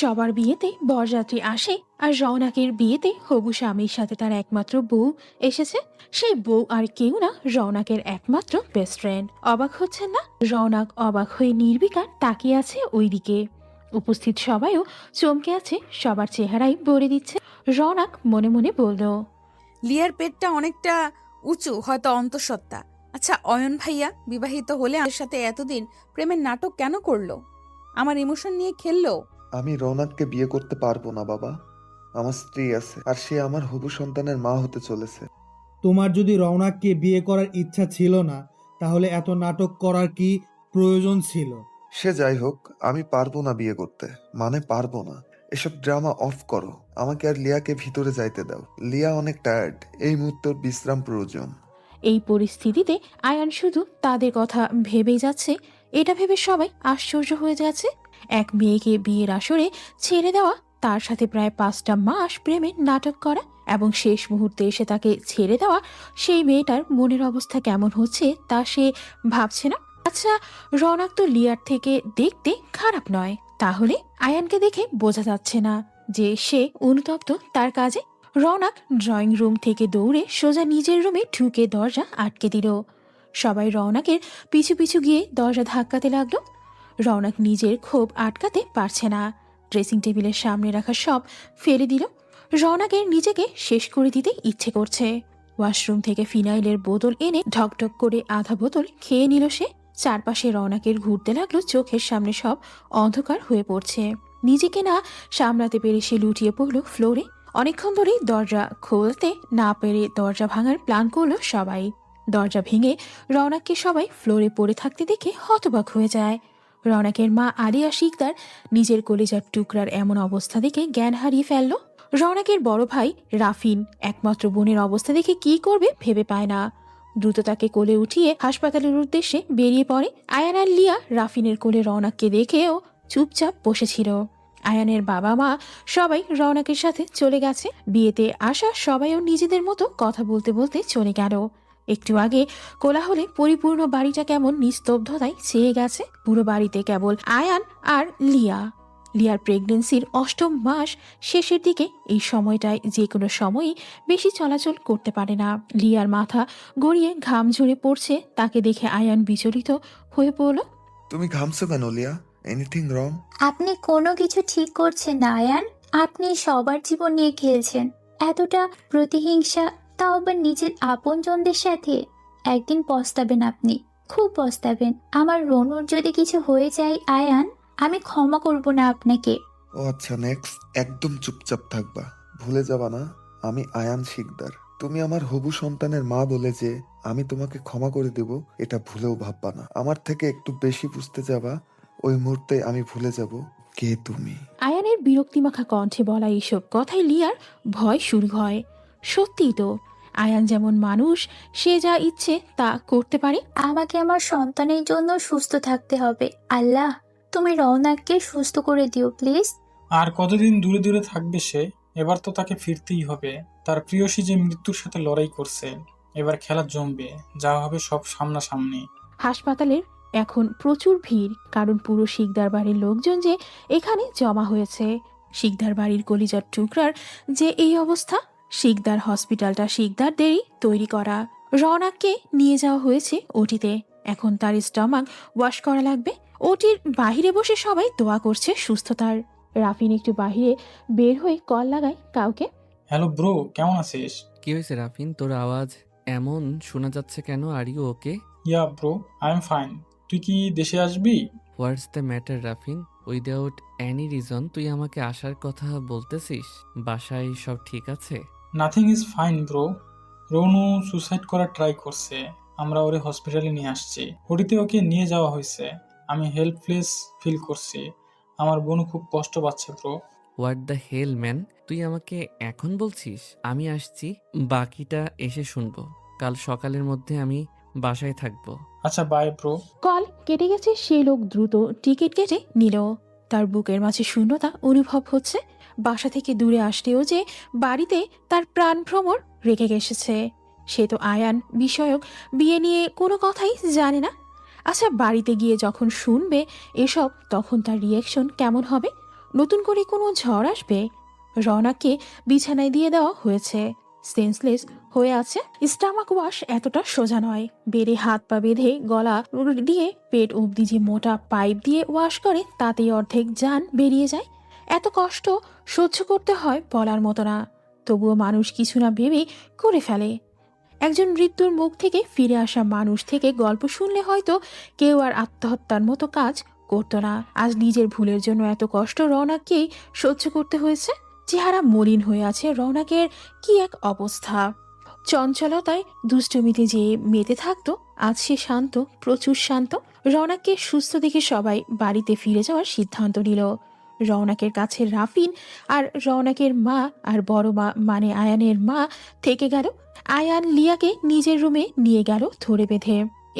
সবার বিয়েতে বরযাত্রী আসে, আর রওনাকের বিয়েতে হবু স্বামীর সাথে তার একমাত্র বউ এসেছে। সেই বউ আর কেউ না, রওনাকের একমাত্র বেস্ট ফ্রেন্ড। অবাক হচ্ছেন না? রওনাক অবাক হয়ে নির্বিকার তাকিয়ে আছে ওইদিকে। উপস্থিত সবাইও চমকে আছে, সবার চেহারাই বলে দিচ্ছে। রওনাক মনে মনে বলল, লিয়ার পেটটা অনেকটা উঁচু, হয়তো অন্তঃসত্ত্বা। আচ্ছা, অয়ন ভাইয়া বিবাহিত হলে আমাদের সাথে এতদিন প্রেমের নাটক কেন করলো? আমার ইমোশন নিয়ে খেললো। আমি রৌনককে বিয়ে করতে পারবো না বাবা। আমার স্ত্রী আছে, আর সে আমার হবু সন্তানের মা হতে চলেছে। তোমার যদি রওনাককে বিয়ে করার ইচ্ছা ছিল না, তাহলে এত নাটক করার কি প্রয়োজন ছিল? সে যাই হোক, আমি পারবো না বিয়ে করতে, মানে পারবো না। এসব ড্রামা অফ করো, আমাকে আর লিয়াকে ভিতরে যাইতে দাও। লিয়া অনেক টায়ার্ড, এই মুহূর্তে ওর বিশ্রাম প্রয়োজন। এই পরিস্থিতিতে আয়ান শুধু তাদের কথা ভেবেই যাচ্ছে। এটা ভেবে সবাই আশ্চর্য হয়ে যাচ্ছে। এক মেয়েকে বিয়ের আসরে ছেড়ে দেওয়া, তার সাথে প্রায় 5টা মাস প্রেমের নাটক করা, এবং শেষ মুহূর্তে এসে তাকে ছেড়ে দেওয়া, সেই মেয়েটার মনের অবস্থা কেমন হচ্ছে তা সে ভাবছে না। আচ্ছা, রওনাক তো লিয়ার থেকে দেখতে খারাপ নয়, তাহলে আয়ানকে দেখে বোঝা যাচ্ছে না যে সে অনুতপ্ত তার কাজে। রওনাক ড্রয়িং রুম থেকে দৌড়ে সোজা নিজের রুমে ঢুকে দরজা আটকে দিল। সবাই রওনাকের পিছু পিছু গিয়ে দরজা ধাক্কাতে লাগলো। রওনাক নিজের ক্ষোভ আটকাতে পারছে না, ড্রেসিং টেবিলের সামনে রাখা সব ফেলে দিল। রওনাকের নিজেকে শেষ করে দিতে ইচ্ছে করছে। ওয়াশরুম থেকে ফিনাইলের বোতল এনে ঢকঢক করে আধা বোতল খেয়ে নিল সে। চারপাশে রওনাকের ঘুরতে লাগলো, চোখের সামনে সব অন্ধকার হয়ে পড়ছে। নিজেকে না সামলাতে পেরে সে লুটিয়ে পড়ল ফ্লোরে। অনেকক্ষণ ধরেই দরজা খুলতে না পেরে দরজা ভাঙার প্ল্যান করলো সবাই। দরজা ভেঙে রওনাককে সবাই ফ্লোরে পড়ে থাকতে দেখে হতবাক হয়ে যায়। রওনাকের মা আলিয়া শিকদার নিজের কলেজার টুকরার এমন অবস্থা দেখে জ্ঞান হারিয়ে ফেলল। রওনাকের বড় ভাই রাফিন একমাত্র বোনের অবস্থা দেখে কি করবে ভেবে পায় না। দ্রুত তাকে কোলে উঠিয়ে হাসপাতালের উদ্দেশ্যে বেরিয়ে পড়ে। আয়ান আর লিয়া রাফিনের কোলে রওনাককে দেখেও চুপচাপ বসেছিল। আয়ানের বাবা মা সবাই রওনাকের সাথে চলে গেছে। বিয়েতে আসা সবাইও নিজেদের মতো কথা বলতে বলতে চলে গেল। একটু আগে কোলাহলে পরিপূর্ণ বাড়িটা কেমন নিস্তব্ধতায় ছেয়ে গেছে। পুরো বাড়িতে কেবল আয়ান আর লিয়া। লিয়ার প্রেগনেন্সির 8ম মাস শেষের দিকে। এই সময়টায় যে কোনো সময়ই বেশি চলাচল করতে পারে না। লিয়ার মাথা গড়িয়ে ঘাম ঝরে পড়ছে, তাকে দেখে আয়ান বিচলিত হয়ে পড়ল। তুমি ঘামছো কেন লিয়া? Anything wrong? আপনি কোনো কিছু ঠিক করছেন না আয়ান। আপনি সবার জীবন নিয়ে খেলছেন। এতটা প্রতিহিংসা, তাও আবার নিজের আপনজনদের সাথে। একদিন পস্তাবেন আপনি, খুব পস্তাবেন। আমার রনুর যদি কিছু হয়ে যায় আয়ান, আমি ক্ষমা করব না আপনাকে। ও আচ্ছা, নেক্সট একদম চুপচাপ থাকবা। ভুলে যাবা না আমি আয়ান শিকদার। তুমি আমার হবু সন্তানের মা বলে যে আমি তোমাকে ক্ষমা করে দেব, এটা ভুলেও ভাববা না। আমার থেকে একটু বেশি বুঝতে যাবা, ওই মুহূর্তে আমি ভুলে যাব কে তুমি। আয়ানের বিরক্তিমাখা কণ্ঠে বলা এইসব কথায় লিয়ার ভয় শুরু হয়। সত্যিই তো, আয়ান যেমন মানুষ, সে যা ইচ্ছে তা করতে পারে। আমাকে আমার সন্তানের জন্য সুস্থ থাকতে হবে। আল্লাহ, তুমি রওনাককে সুস্থ করে দিও প্লিজ। আর কতদিন দূরে দূরে থাকবে সে? এবার তো তাকে ফিরতেই হবে। তার প্রিয়সী যে মৃত্যুর সাথে লড়াই করছে, এবার খেলা জমবে, যা হবে সব সামনাসামনি। হাসপাতালের এখন প্রচুর ভিড়, কারণ পুরো শিকদার বাড়ির লোকজন যে এখানে জমা হয়েছে। শিকদার বাড়ির কলিজার টুকরার যে এই অবস্থা। শিকদার হসপিটালটা শিকদারদেরই তৈরি করা। রওনাককে নিয়ে যাওয়া হয়েছে ওটিতে। এখন তার স্টমাক ওয়াশ করা লাগবে। ওটির বাহিরে বসে সবাই দোয়া করছে সুস্থতার। রাফিন একটু বাহিরে বের হয়ে কল লাগায় কাউকে। হ্যালো ব্রো, কেমন আছিস? কি হয়েছে রাফিন, তোর আওয়াজ এমন শোনা যাচ্ছে কেন? Are you okay? Yeah bro, I am fine. তুই কি দেশে আসবি? What's the matter Rafin? Without any reason তুই আমাকে আসার কথা বলতেছিস? বাসায় সব ঠিক আছে? Nothing is fine bro. Ronu suicide করার ট্রাই করছে। আমরা ওরে হসপিটালে নিয়ে আসছি। ওটিতে ওকে নিয়ে যাওয়া হয়েছে। আমি হেল্পলেস ফিল করছি। আমার বোন খুব কষ্ট পাচ্ছে bro. What the hell man, তুই আমাকে এখন বলছিস? আমি আসছি, বাকিটা এসে শুনবো। কাল সকালের মধ্যে আমি বাসায় থাকবো। আচ্ছা, বাই ব্রো। কল কেটে গেছে। সে লোক দ্রুত টিকিট কেটে নিল। তার বুকের মাঝে শূন্যতা অনুভব হচ্ছে। বাসা থেকে দূরে আসলেও যে বাড়িতে তার প্রাণ ভ্রমর রেখে গেছে। সে তো আয়ান বিষয়ক বিয়ে নিয়ে কোনো কথাই জানে না। আচ্ছা, বাড়িতে গিয়ে যখন শুনবে এসব, তখন তার রিয়াকশন কেমন হবে? নতুন করে কোনো ঝড় আসবে? রওনাককে বিছানায় দিয়ে দেওয়া হয়েছে, সেন্সলেস হয়ে আছে। স্টামাক ওয়াশ এতটা সোজা নয়। বেড়ে হাত পা বেঁধে গলা দিয়ে পেট অবধি যে মোটা পাইপ দিয়ে ওয়াশ করে তাতেই অর্ধেক জান বেরিয়ে যায়। এত কষ্ট সহ্য করতে হয় বলার মতো না। তবুও মানুষ কিছু না ভেবেই করে ফেলে। একজন মৃত্যুর মুখ থেকে ফিরে আসা মানুষ থেকে গল্প শুনলে হয়তো কেউ আর আত্মহত্যার মতো কাজ করতো না। আজ নিজের ভুলের জন্য এত কষ্ট রওনাককেই সহ্য করতে হয়েছে। চেহারা মলিন হয়ে আছে রওনাকের, কি এক অবস্থা! চঞ্চলতায় দুষ্টমিতে যে মেতে থাকতো আজ সে শান্ত, প্রচুর শান্ত। রওনাককে সুস্থ দেখে সবাই বাড়িতে ফিরে যাওয়ার সিদ্ধান্ত নিল। রওনাকের কাছে রাফিন আর রওনাকের মা আর বড় মা মানে আয়ানের মা থেকে গেল। আয়ান লিয়াকে নিজের রুমে নিয়ে গেল ধরে বেঁধে।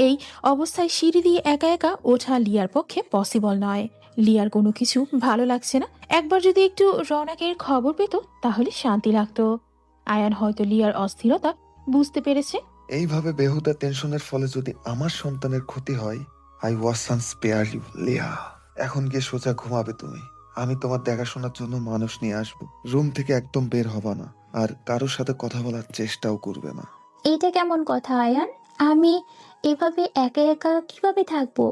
এই অবস্থায় সিঁড়ি দিয়ে একা একা ওঠা লিয়ার পক্ষে পসিবল নয়। লিয়ার কোনো কিছু ভালো লাগছে না। একবার যদি একটু রওনাকের খবর পেত তাহলে শান্তি লাগতো। আয়ান হয়তো লিয়ার অস্থিরতা বুঝতে পেরেছে। এইভাবে বেহুদা টেনশনের ফলে যদি আমার সন্তানের ক্ষতি হয়, আই ওয়াজ স্পেয়ার ইউ লিয়া। এখন গিয়ে সোজা ঘুমাবে তুমি। আমি তোমার দেখাশোনার জন্য মানুষ নিয়ে আসবো। রুম থেকে একদম বের হবা না, আর কারোর সাথে কথা বলার চেষ্টাও করবে না। এটা কেমন কথা আয়ান? আমি এভাবে একা একা কিভাবে থাকবো?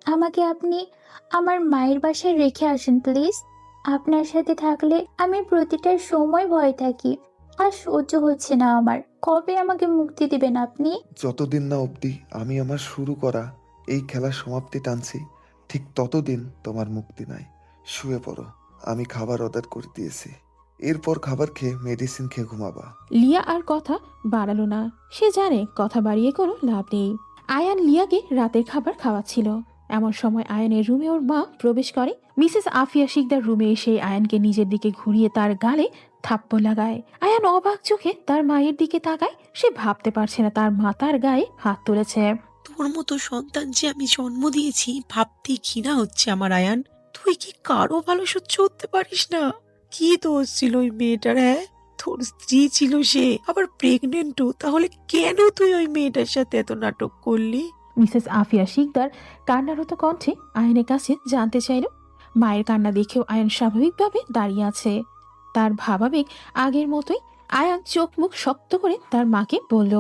আমাকে আপনি আমার মায়ের বাসায় রেখে আসেন প্লিজ। আপনার সাথে থাকলে আমি প্রতিটা সময় ভয় থাকি। আর সহ্য হচ্ছে না আমার। কবে আমাকে মুক্তি দিবেন আপনি? যতদিন না অবধি আমি আমার শুরু করা এই খেলার সমাপ্তি টানছি, ঠিক ততদিন তোমার মুক্তি নাই। শুয়ে পড়ো, আমি খাবার অর্ডার করে দিয়েছি। এরপর খাবার খেয়ে মেডিসিন খেয়ে ঘুমাবা। লিয়া আর কথা বাড়ালো না। সে জানে কথা বাড়িয়ে কোনো লাভ নেই। আয়ান লিয়াকে রাতের খাবার খাওয়াচ্ছিল। এমন সময় আয়ানের রুমে ওর মা প্রবেশ করে। মিসেস আফিয়া শিকদার রুমে এসে আয়ানকে নিজের দিকে ঘুরিয়ে তার গালে থাপ্পড় লাগায়। আয়ান অবাক চোখে তার মায়ের দিকে তাকায়। সে ভাবতে পারছে না তার মা তার গায়ে হাত তুলেছে। তোর মতো সন্তান যে আমি জন্ম দিয়েছি ভাবতেই ঘৃণা হচ্ছে আমার। আয়ান, তুই কি কারো ভালো সহ্য করতে পারিস না? কি দোষ ছিল ওই মেয়েটার? হ্যাঁ, তোর স্ত্রী ছিল সে, আবার প্রেগনেন্টও। তাহলে কেন তুই ওই মেয়েটার সাথে এত নাটক করলি? মিসেস আফিয়া শিকদার কান্নারত কণ্ঠে আয়নের কাছে জানতে চাইল। মায়ের কান্না দেখেও আয়ন স্বাভাবিকভাবে দাঁড়িয়ে আছে, তার ভাবাবেগ আগের মতোই। আয়ান চোখ মুখ শক্ত করে তার মাকে বলল,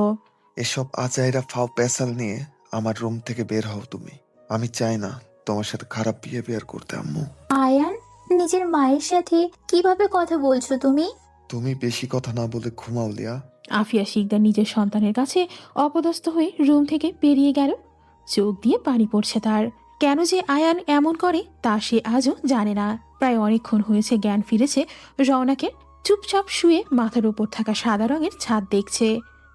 এসব আজাইরা ফাও পেশাল নিয়ে আমার রুম থেকে বের হও তুমি। আমি চাই না তোমার সাথে খারাপ বিহেভিয়ার করতে আম্মু। আয়ান, নিজের মায়ের সাথে কিভাবে কথা বলছো তুমি? তুমি বেশি কথা না বলে ঘুমাও লিয়া। আফিয়া শিকদার নিজের সন্তানের কাছে অপদস্থ হয়ে রুম থেকে বেরিয়ে গেল। চোখ দিয়ে পানি পড়ছে তার। কেন যে আয়ান এমন করে তা সে আজও জানে না। প্রায় অনেকক্ষণ হয়েছে জ্ঞান ফিরেছে রওনাকের। চুপচাপ শুয়ে মাথার উপর থাকা সাদা রঙের ছাদ দেখছে।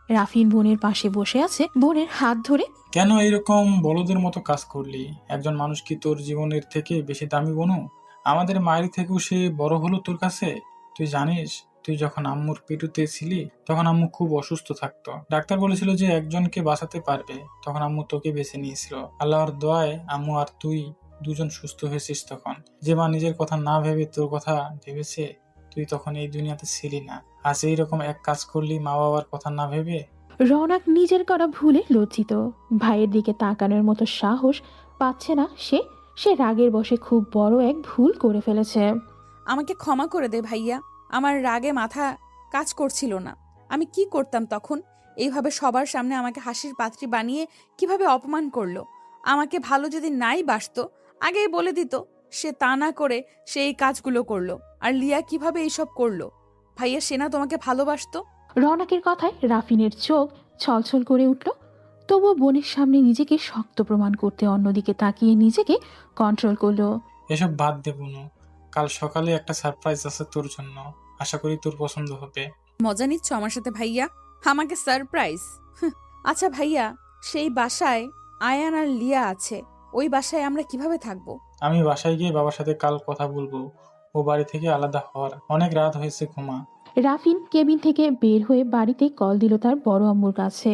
রাফিন বোনের পাশে বসে আছে, বোনের হাত ধরে। কেন এরকম বলদের মতো কাজ করলি? একজন মানুষ কি তোর জীবনের থেকে বেশি দামি বনু? আমাদের মায়ের থেকেও সে বড় হলো তোর কাছে। তুই জানিস, তুই যখন আম্মুর পেটুতে ছিলি তখন আম্মু খুব অসুস্থ থাকতো। ডাক্তার বলেছিল যে একজনকে বাঁচাতে পারবে, তখন আম্মু তোকে বেছে নিয়েছিল। আল্লাহর দোয়ায় আম্মু আর তুই দুজন সুস্থ হয়েছিস। তখন যে মা নিজের কথা না ভেবে তোর কথা ভেবেছে, তুই তখন এই দুনিয়াতে ছিলি না। আজ এইরকম এক কাজ করলি মা বাবার কথা না ভেবে। রওনাক নিজের করা ভুলে লজ্জিত। ভাইয়ের দিকে তাকানোর মতো সাহস পাচ্ছে না সে। সে রাগের বশে খুব বড় এক ভুল করে ফেলেছে। আমাকে ক্ষমা করে দে ভাইয়া। আমার রাগে মাথা কাজ করছিল না। আমি কি করতাম তখন? এইভাবে সবার সামনে আমাকে হাসির পাত্রী বানিয়ে কিভাবে অপমান করলো। আমাকে ভালো যদি নাই বাসতো আগেই বলে দিত। সে তা না করে সে এই কাজগুলো করলো। আর লিয়া কিভাবে এইসব করলো? ভাইয়া, সে না তোমাকে ভালোবাসতো? রওনাকের কথায় রাফিনের চোখ ছলছল করে উঠল। তবুও বোনের সামনে নিজেকে শক্ত প্রমাণ করতে অন্যদিকে তাকিয়ে নিজেকে কন্ট্রোল করলো। এসব বাদ দে বুনু, কাল সকালে একটা সারপ্রাইজ আছে তোর জন্য। আশা করি তোর পছন্দ হবে। মজা নিচ্ছ আমার সাথে ভাইয়া? আমাকে সারপ্রাইজ? আচ্ছা ভাইয়া, সেই বাসায় আয়ান আর লিয়া আছে, ওই বাসায় আমরা কিভাবে থাকবো? আমি বাসায় গিয়ে বাবার সাথে কাল কথা বলবো। ও বাড়ি থেকে আলাদা হওয়ার অনেক রাত হয়েছে, ঘুমা। রাফিন কেবিন থেকে বের হয়ে বাড়িতে কল দিল তার বড় আম্মুর কাছে।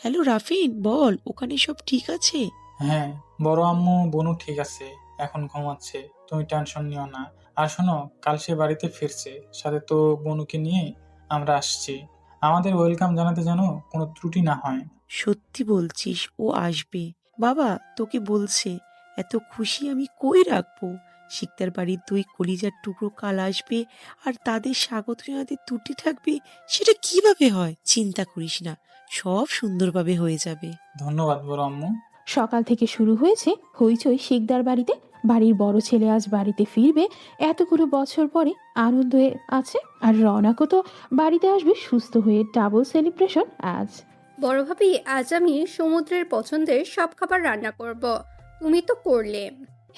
হ্যালো রাফিন, বল ওখানে সব ঠিক আছে? হ্যাঁ, বড় আম্মু বনু ঠিক আছে, এখন ঘুমাচ্ছে। তুমি টেনশন নিও না। আর শোনো, কাল সে বাড়িতে ফিরছে, সাথে তো বনুকে নিয়ে আমরা আসছি। আমাদের ওয়েলকাম জানাতে যেন কোনো ত্রুটি না হয়। সত্যি বলছিস ও আসবে? বাবা তোকে বলছে, এত খুশি আমি কই রাখবো। শিকদার বাড়ির 2 কলিজার টুকরো কাল আসবে আর তাদের স্বাগত জানাতে ত্রুটি থাকবে, সেটা কিভাবে হয়? চিন্তা করিস না, সব সুন্দরভাবে হয়ে যাবে। ধন্যবাদ বড় আম্মু। সকাল থেকে শুরু হয়েছে হইচই শিকদার বাড়িতে। বাড়ির বড় ছেলে আজ বাড়িতে ফিরবে, এতগুলো বছর পরে আনন্দে আছে। আর রওনাকও তো বাড়িতে আসবে সুস্থ হয়ে। ডাবল সেলিব্রেশন আজ। বড় ভাবি, আজ আমি সমুদ্রের পছন্দের সব খাবার রান্না করব। তুমি তো করলে।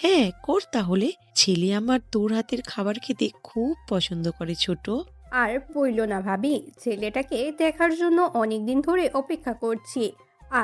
হ্যাঁ, কর তাহলে। ছেলে আমার তোর হাতের খাবার খেতে খুব পছন্দ করে ছোট। আর বইল না ভাবি, ছেলেটাকে দেখার জন্য অনেক দিন ধরে অপেক্ষা করছি,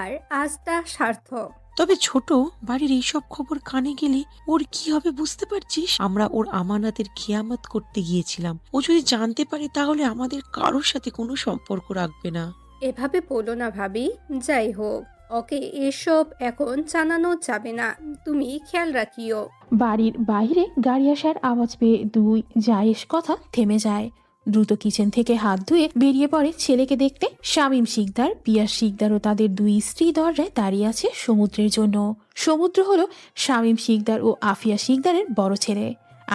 আর আজ তা সার্থক। তবে ছোট, বাড়ির এইসব খবর কানে গেলে ওর কি হবে বুঝতে পারছিস? আমরা ওর আমানাতের খেয়ামত করতে গিয়েছিলাম, ও যদি জানতে পারে তাহলে আমাদের কারোর সাথে কোনো সম্পর্ক রাখবে না। এভাবে বলো না ভাবি। যাই হোক, ওকে এসব এখন জানানো যাবে না, তুমি খেয়াল রাখিও। বাড়ির বাইরে গাড়ি আসার আওয়াজ পেয়ে দুই জায়েশ কথা থেমে যায়। দ্রুত কিচেন থেকে হাত ধুয়ে বেরিয়ে পড়ে ছেলেকে দেখতে। শামীম শিকদার, পিয়াস শিকদার ও তাদের দুই স্ত্রী দরজায় দাঁড়িয়ে আছে সমুদ্রের জন্য। সমুদ্র হলো শামীম শিকদার ও আফিয়া শিকদারের বড় ছেলে,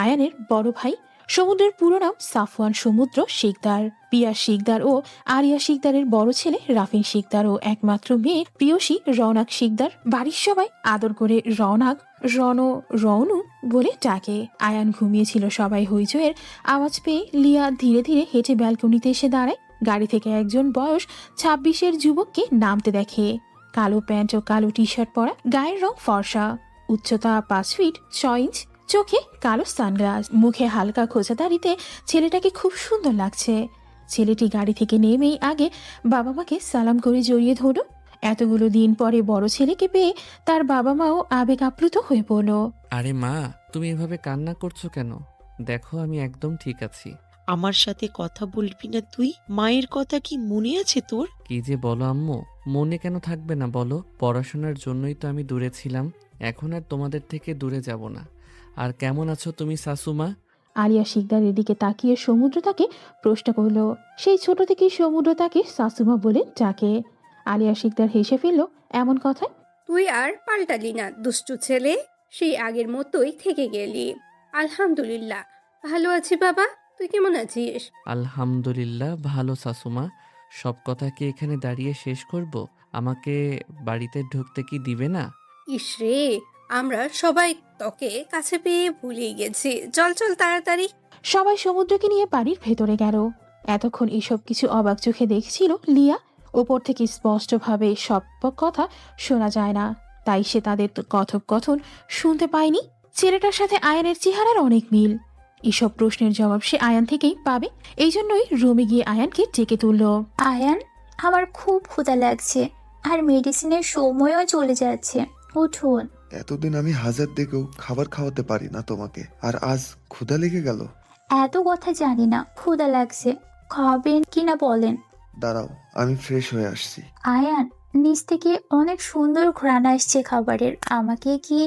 আয়ানের বড় ভাই। সমুদ্রের পুরো নাম সাফওয়ান সমুদ্র শিকদার। পিয়াস শিকদার ও আরিয়া শিকদারের বড় ছেলে রাফিন শিকদার ও একমাত্র মেয়ে প্রিয়সী রওনাক শিকদার। বাড়ির সবাই আদর করে রওনাক, রনু বলে ডাকে। আয়ান ঘুমিয়েছিল। সবাই হইচইয়ের আওয়াজ পেয়ে লিয়া ধীরে ধীরে হেঁটে ব্যালকনিতে এসে দাঁড়ায়। গাড়ি থেকে একজন বয়স 26-এর যুবককে নামতে দেখে। কালো প্যান্ট ও কালো টি শার্ট পরা, গায়ের রং ফর্সা, উচ্চতা 5 ফিট 6 ইঞ্চ, চোখে কালো সানগ্লাস, মুখে হালকা খোঁচা দাড়িতে ছেলেটাকে খুব সুন্দর লাগছে। ছেলেটি গাড়ি থেকে নেমেই আগে বাবা মাকে সালাম করে জড়িয়ে ধরল। এতগুলো দিন পরে বড় ছেলেকে পেয়ে তার বাবা মাও আবেগ আপ্লুত হয়ে পড়ল। আরে মা, তুমি এভাবে কান্না করছো কেন? দেখো আমি একদম ঠিক আছি। আমার সাথে কথা বলবি না তুই? মায়ের কথা কি মনে আছে তোর? কি যে বলো আম্মু, মনে কেন থাকবে না বলো? পড়াশোনার জন্যই তো আমি দূরে ছিলাম, এখন আর তোমাদের থেকে দূরে যাব না। আর কেমন আছো তুমি শাশুমা? আলিয়া শিকদারের দিকে তাকিয়ে সমুদ্র তাকে প্রশ্ন করল। সেই ছোট থেকেই সমুদ্র তাকে শাশুমা বলে ডাকে। আলিয়া শিকদার হেসে ফেলল এমন কথায়। তুই আর পাল্টালি না দুষ্টু ছেলে, সেই আগের মতোই থেকে গেলি। আলহামদুলিল্লাহ ভালো আছি বাবা, তুই কেমন আছিস? আলহামদুলিল্লাহ ভালো শাশুমা। সব কথা কি এখানে দাঁড়িয়ে শেষ করব? আমাকে বাড়িতে ঢুকতে কি দিবে না? ইসরে, আমরা সবাই তোকে কাছে পেয়ে ভুলেই গেছি। চল চল তাড়াতাড়ি। সবাই সমুদ্রকে নিয়ে বাড়ির ভেতরে গেল। এতক্ষণ এসব কিছু অবাক চোখে দেখছিল লিয়া। ওপর থেকে স্পষ্টভাবে সব কথা শোনা যায় না, তাই সে তাদের কথোপকথন শুনতে পায়নি। ছেলেটার সাথে আয়ানের চেহারার অনেক মিল। এসব প্রশ্নের জবাব সে আয়ান থেকেই পাবে। এই জন্যই রুমে গিয়ে আয়ানকে ডেকে তুলল। আয়ান, আমার খুব ক্ষুধা লাগছে আর মেডিসিনের সময়ও চলে যাচ্ছে, উঠুন। এতদিন আমি হাজার দেখেও খাবার খাওয়াতে পারি না তোমাকে, আর আজ ক্ষুধা লেগে গেল। এত কথা জানি না, ক্ষুধা লাগছে, খাবেন কিনা বলেন। দাঁড়াও, আমি ফ্রেশ হয়ে আসছি। আয়ান, নিচ থেকে অনেক সুন্দর ঘ্রাণ আসছে খাবারের, আমাকে কি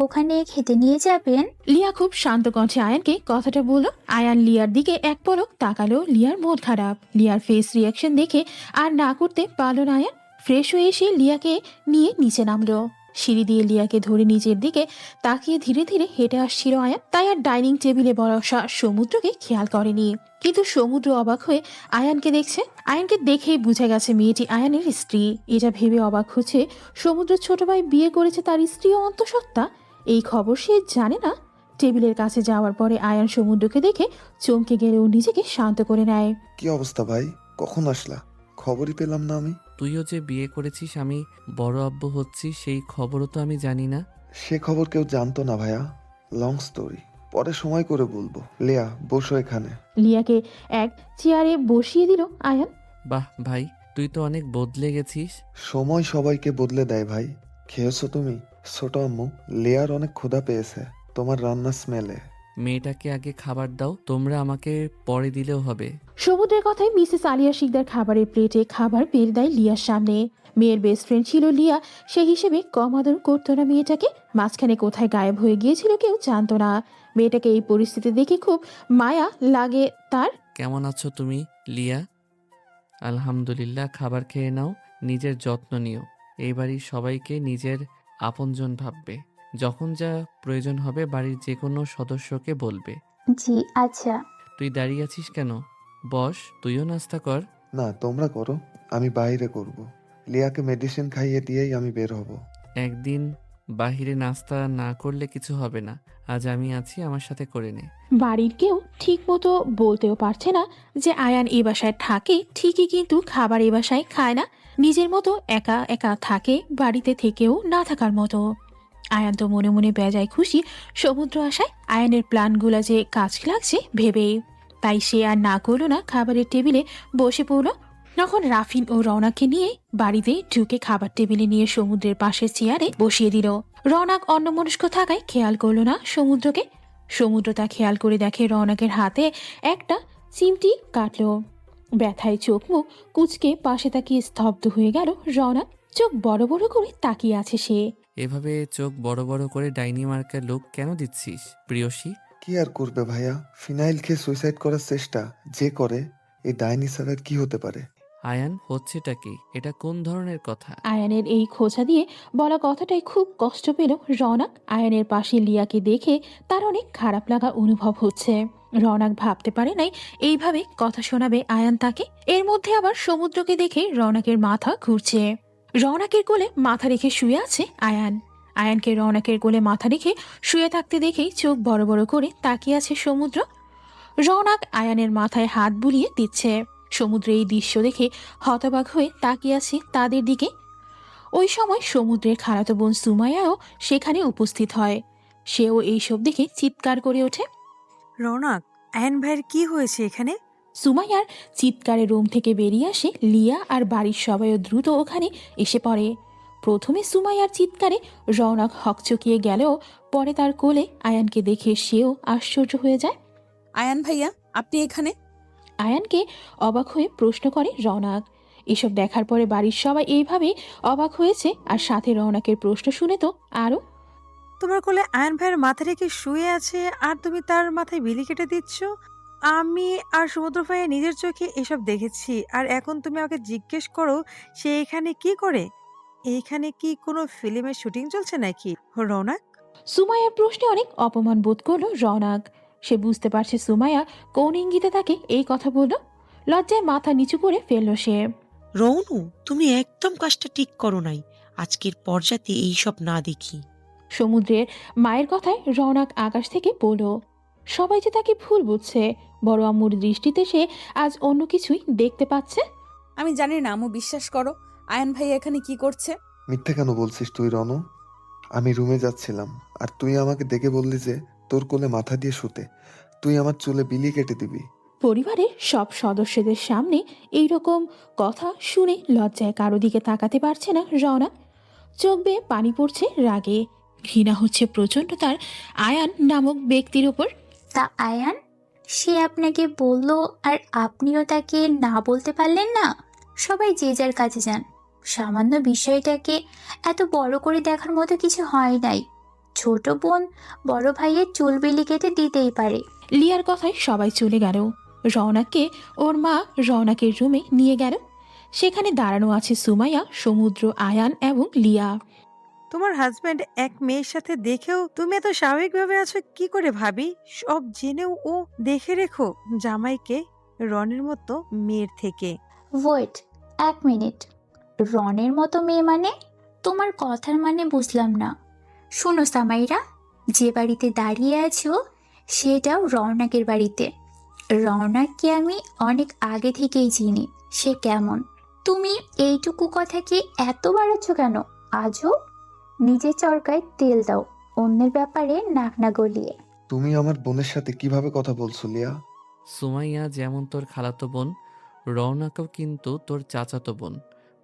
ওখানে খেতে নিয়ে যাবেন? লিয়া খুব শান্ত কণ্ঠে আয়ানকে কথাটা বলল। আয়ান লিয়ার দিকে এক পলক তাকালো। লিয়ার মন খারাপ। লিয়ার ফেস রিয়াকশন দেখে আর না করতে পারল না আয়ান। ফ্রেশ হয়ে এসে লিয়াকে নিয়ে নিচে নামলো। সিঁড়ি দিয়ে লিয়াকে ধরে নিচের দিকে তাকিয়ে ধীরে ধীরে হেঁটে আসছিল আয়ান। তাই আর ডাইনিং টেবিলে বসা সমুদ্রকে খেয়াল করেনি। কিন্তু সমুদ্র অবাক হয়ে আয়ানকে দেখছে। আয়ানকে দেখেই বুঝে গেছে মেয়েটি আয়ানের স্ত্রী। এটা ভেবে অবাক হচ্ছে সমুদ্র ছোট ভাই বিয়ে করেছে তার স্ত্রী ও অন্তঃসত্ত্বা। এই খবর সে জানে না। টেবিলের কাছে যাওয়ার পরে আয়ান সমুদ্রকে দেখে চমকে গেলেও নিজেকে শান্ত করে নেয়। কি অবস্থা ভাই? কখন আসলা? খবরই পেলাম না আমি। তুইও যে বিয়ে করেছিস, আমি বড় আব্বু হচ্ছি, সেই খবরও তো আমি জানি না। সে খবর কেউ জানতো না ভাইয়া। লং স্টোরি, পরে সময় করে বলবো। লেয়া, বসো এখানে। লিয়াকে এক চেয়ারে বসিয়ে দিল আয়ান। বাহ ভাই, তুই তো অনেক বদলে গেছিস। সময় সবাইকে বদলে দেয় ভাই। খেয়েছো তুমি? ছোট আম্মু, লেয়ার অনেক ক্ষুধা পেয়েছে তোমার রান্নার স্মেলে। মেয়েটাকে আগে খাবার দাও, তোমরা আমাকে পরে দিলেও হবে। সমুদ্রের কথায় মিসেস আলিয়া শিকদার খাবারের প্লেটে খাবার বেড়ে দেয় লিয়ার সামনে। মেয়ের বেস্ট ফ্রেন্ড ছিল লিয়া, সেই হিসেবে কম আদর করতো না মেয়েটাকে। মাঝখানে কোথায় গায়েব হয়ে গিয়েছিল কেউ জানতো না। মেয়েটাকে এই পরিস্থিতি দেখে খুব মায়া লাগে তার। কেমন আছো তুমি লিয়া? আলহামদুলিল্লাহ, খাবার খেয়ে নাও, নিজের যত্ন নিও। এই বাড়ির সবাইকে নিজের আপনজন ভাববে। যখন যা প্রয়োজন হবে বাড়ির যে কোনো সদস্যকে বলবে। জি আচ্ছা। তুই দাঁড়িয়ে আছিস কেন? বস, তুইও নাস্তা কর। না, তোমরা করো, আমি বাইরে করব। লিয়াকে মেডিসিন খাইয়ে দিয়েই আমি বের হব। একদিন বাহিরে নাস্তা না করলে কিছু হবে না। আজ আমি আছি, আমার সাথে করে নে। বাড়ির কেউ ঠিক মতো বলতেও পারছে না যে আয়ান এ বাসায় থাকে ঠিকই, কিন্তু খাবার এ বাসায় খায় না। নিজের মতো একা একা থাকে, বাড়িতে থেকেও না থাকার মতো। আয়ান তো মনে মনে বেজায় খুশি সমুদ্র আসায়, আয়ানের প্ল্যানগুলো যে কাজ লাগছে ভেবেই। তাই সে আর না করলো না, খাবারের টেবিলে বসে পড়ল। তখন রাফিন ও রওনাককে নিয়ে বাড়িতে ঢুকে খাবার টেবিলে নিয়ে সমুদ্রের পাশের চেয়ারে বসিয়ে দিল। রওনাক অন্যমনস্ক থাকায় খেয়াল করলো না সমুদ্রকে। সমুদ্র তা খেয়াল করে দেখে রওনাকের হাতে একটা চিমটি কাটলো। ব্যথায় চোখ মুখ কুচকে পাশে তাকিয়ে স্তব্ধ হয়ে গেল রওনাক। চোখ বড় বড় করে তাকিয়ে আছে সে। এভাবে চোখ বড় বড় করে ডাইনি মার্কার লুক কেন দিচ্ছিস প্রিয়সী? কি আর করবে ভাইয়া, ফিনাইল খেয়ে সুইসাইড করার চেষ্টা যে করে, এই ডাইনি ছাড়া আর কি হতে পারে? আয়ান, হচ্ছেটা কি? এটা কোন ধরনের কথা? আয়ানের এই খোঁচা দিয়ে বলা কথাটাই খুব কষ্ট পেল রওনাক। আয়ানের পাশে লিয়াকে দেখে তার অনেক খারাপ লাগা অনুভব হচ্ছে। রওনাক ভাবতে পারে নাই এইভাবে কথা শোনাবে আয়ান তাকে। এর মধ্যে আবার সমুদ্রকে দেখে রওনাকের মাথা ঘুরছে। রওনাকের কোলে মাথা রেখে শুয়ে আছে আয়ান। আয়ানকে রওনাকের কোলে মাথা রেখে শুয়ে থাকতে দেখেই চোখ বড় বড় করে তাকিয়ে আছে সমুদ্র। রওনাক আয়ানের মাথায় হাত বুলিয়ে দিচ্ছে। সমুদ্র এই দৃশ্য দেখে হতবাক হয়ে তাকিয়ে আছে তাদের দিকে। ওই সময় সমুদ্রের খালাতো বোন সুমাইয়াও সেখানে উপস্থিত হয়। সেও এইসব দেখে চিৎকার করে ওঠে। রৌনক, আয়ন ভাইয়ের কি হয়েছে এখানে? সুমাইয়ার চিৎকারে রুম থেকে বেরিয়ে আসে লিয়া, আর বাড়ির সবাইও দ্রুত ওখানে এসে পড়ে। প্রথমে সুমাইয়ার চিৎকারে রওনাক হকচকিয়ে গেলেও পরে তার কোলে আয়ানকে দেখে সেও আশ্চর্য হয়ে যায়। আয়ান ভাইয়া, আপনি এখানে? আয়ানকে অবাক হয়ে প্রশ্ন করে রওনাক। এসব দেখার পরে বাড়ির সবাই এইভাবে অবাক হয়েছে, আর সাথে রওনাকের প্রশ্ন শুনে তো আরও। তোমার কোলে আয়ন ভাইয়ের মাথা রেখে শুয়ে আছে আর তুমি তার মাথায় বিলি কেটে দিচ্ছ? আমি আর সমুদ্র ভাইয়া নিজের চোখে এসব দেখেছি, আর এখন তুমি আমাকে জিজ্ঞেস করো সে এখানে কি করে? এইখানে কি কোনো ফিল্মের শুটিং চলছে নাকি রৌনক? সুমাইয়ার প্রশ্নে অনেক অপমান বোধ করলো রওনাক। সে বুঝতে পারছে সুমাইয়া কোন ইঙ্গিতে তাকে এই কথা বলল। লজ্জায় মাথা নিচু করে ফেলল সে। রৌনু, তুমি একদম কাজটা ঠিক করো নাই। আজকের পর যাতে এইসব না দেখি। সমুদ্রের মায়ের কথায় রওনাক আকাশ থেকে পড়ল। সবাই যে তাকে ভুল বুঝছে, বড় আম্মুর দৃষ্টিতে সে আজ অন্য কিছুই দেখতে পাচ্ছে। আমি জানি না আম্মু, বিশ্বাস করো। আয়ান ভাইয়া এখানে কি করছে? মিথ্যে কেন বলছিস তুই রনো? আমি রুমে যাচ্ছিলাম আর তুই আমাকে দেখে বললি যে তোর কোলে মাথা দিয়ে শুতে, তুই আমার চুলে বিলি কেটে দিবি। পরিবারের সব সদস্যদের সামনে এই রকম কথা শুনে লজ্জায় কারো দিকে তাকাতে পারছে না রওনা। চোখ বেয়ে পানি পড়ছে রাগে। ঘৃণা হচ্ছে প্রচণ্ড তার আয়ান নামক ব্যক্তির ওপর। তা আয়ান, সে আপনাকে বলল আর আপনিও তাকে না বলতে পারলেন না? সবাই যে যার কাজে যান। সামান্য বিষয়টাকে এত বড় করে দেখার মতো কিছু হয় নাই। ছোট বোন বড় ভাইয়ের চুল বিলি কেটে দিতেই পারে। লিয়ার কথায় সবাই চলে গেল। রওনাককে ওর মা রওনাকের রুমে নিয়ে গেল। সেখানে দাঁড়ানো আছে সুমাইয়া, সমুদ্র, আয়ান এবং লিয়া। তোমার হাজব্যান্ড এক মেয়ের সাথে দেখেও তুমি এত স্বাভাবিকভাবে আছো কি করে ভাবি? সব জেনেও ও দেখে রেখো জামাইকে রনের মতো মেয়ের থেকে। Wait, 1 minute. রনের মতো মেয়ে মানে? তোমার কথার মানে বুঝলাম না। শোনো সামাইরা, যে বাড়িতে দাঁড়িয়ে আছো সেটাও রওনাকের বাড়িতে। রওনাককে আমি অনেক আগে থেকেই চিনি। সে কেমন? তুমি এইটুকু কথা কি এত বাড়াচ্ছ কেন? আজও নিজের চরকায় তেল দাও, অন্যের ব্যাপারে নাক না গলিয়ে। তুমি আমার বোনের সাথে কিভাবে কথা বলছো লিয়া? সুমাইয়া যেমন তোর খালাতো বোন, রওনাকও কিন্তু তোর চাচাতো বোন।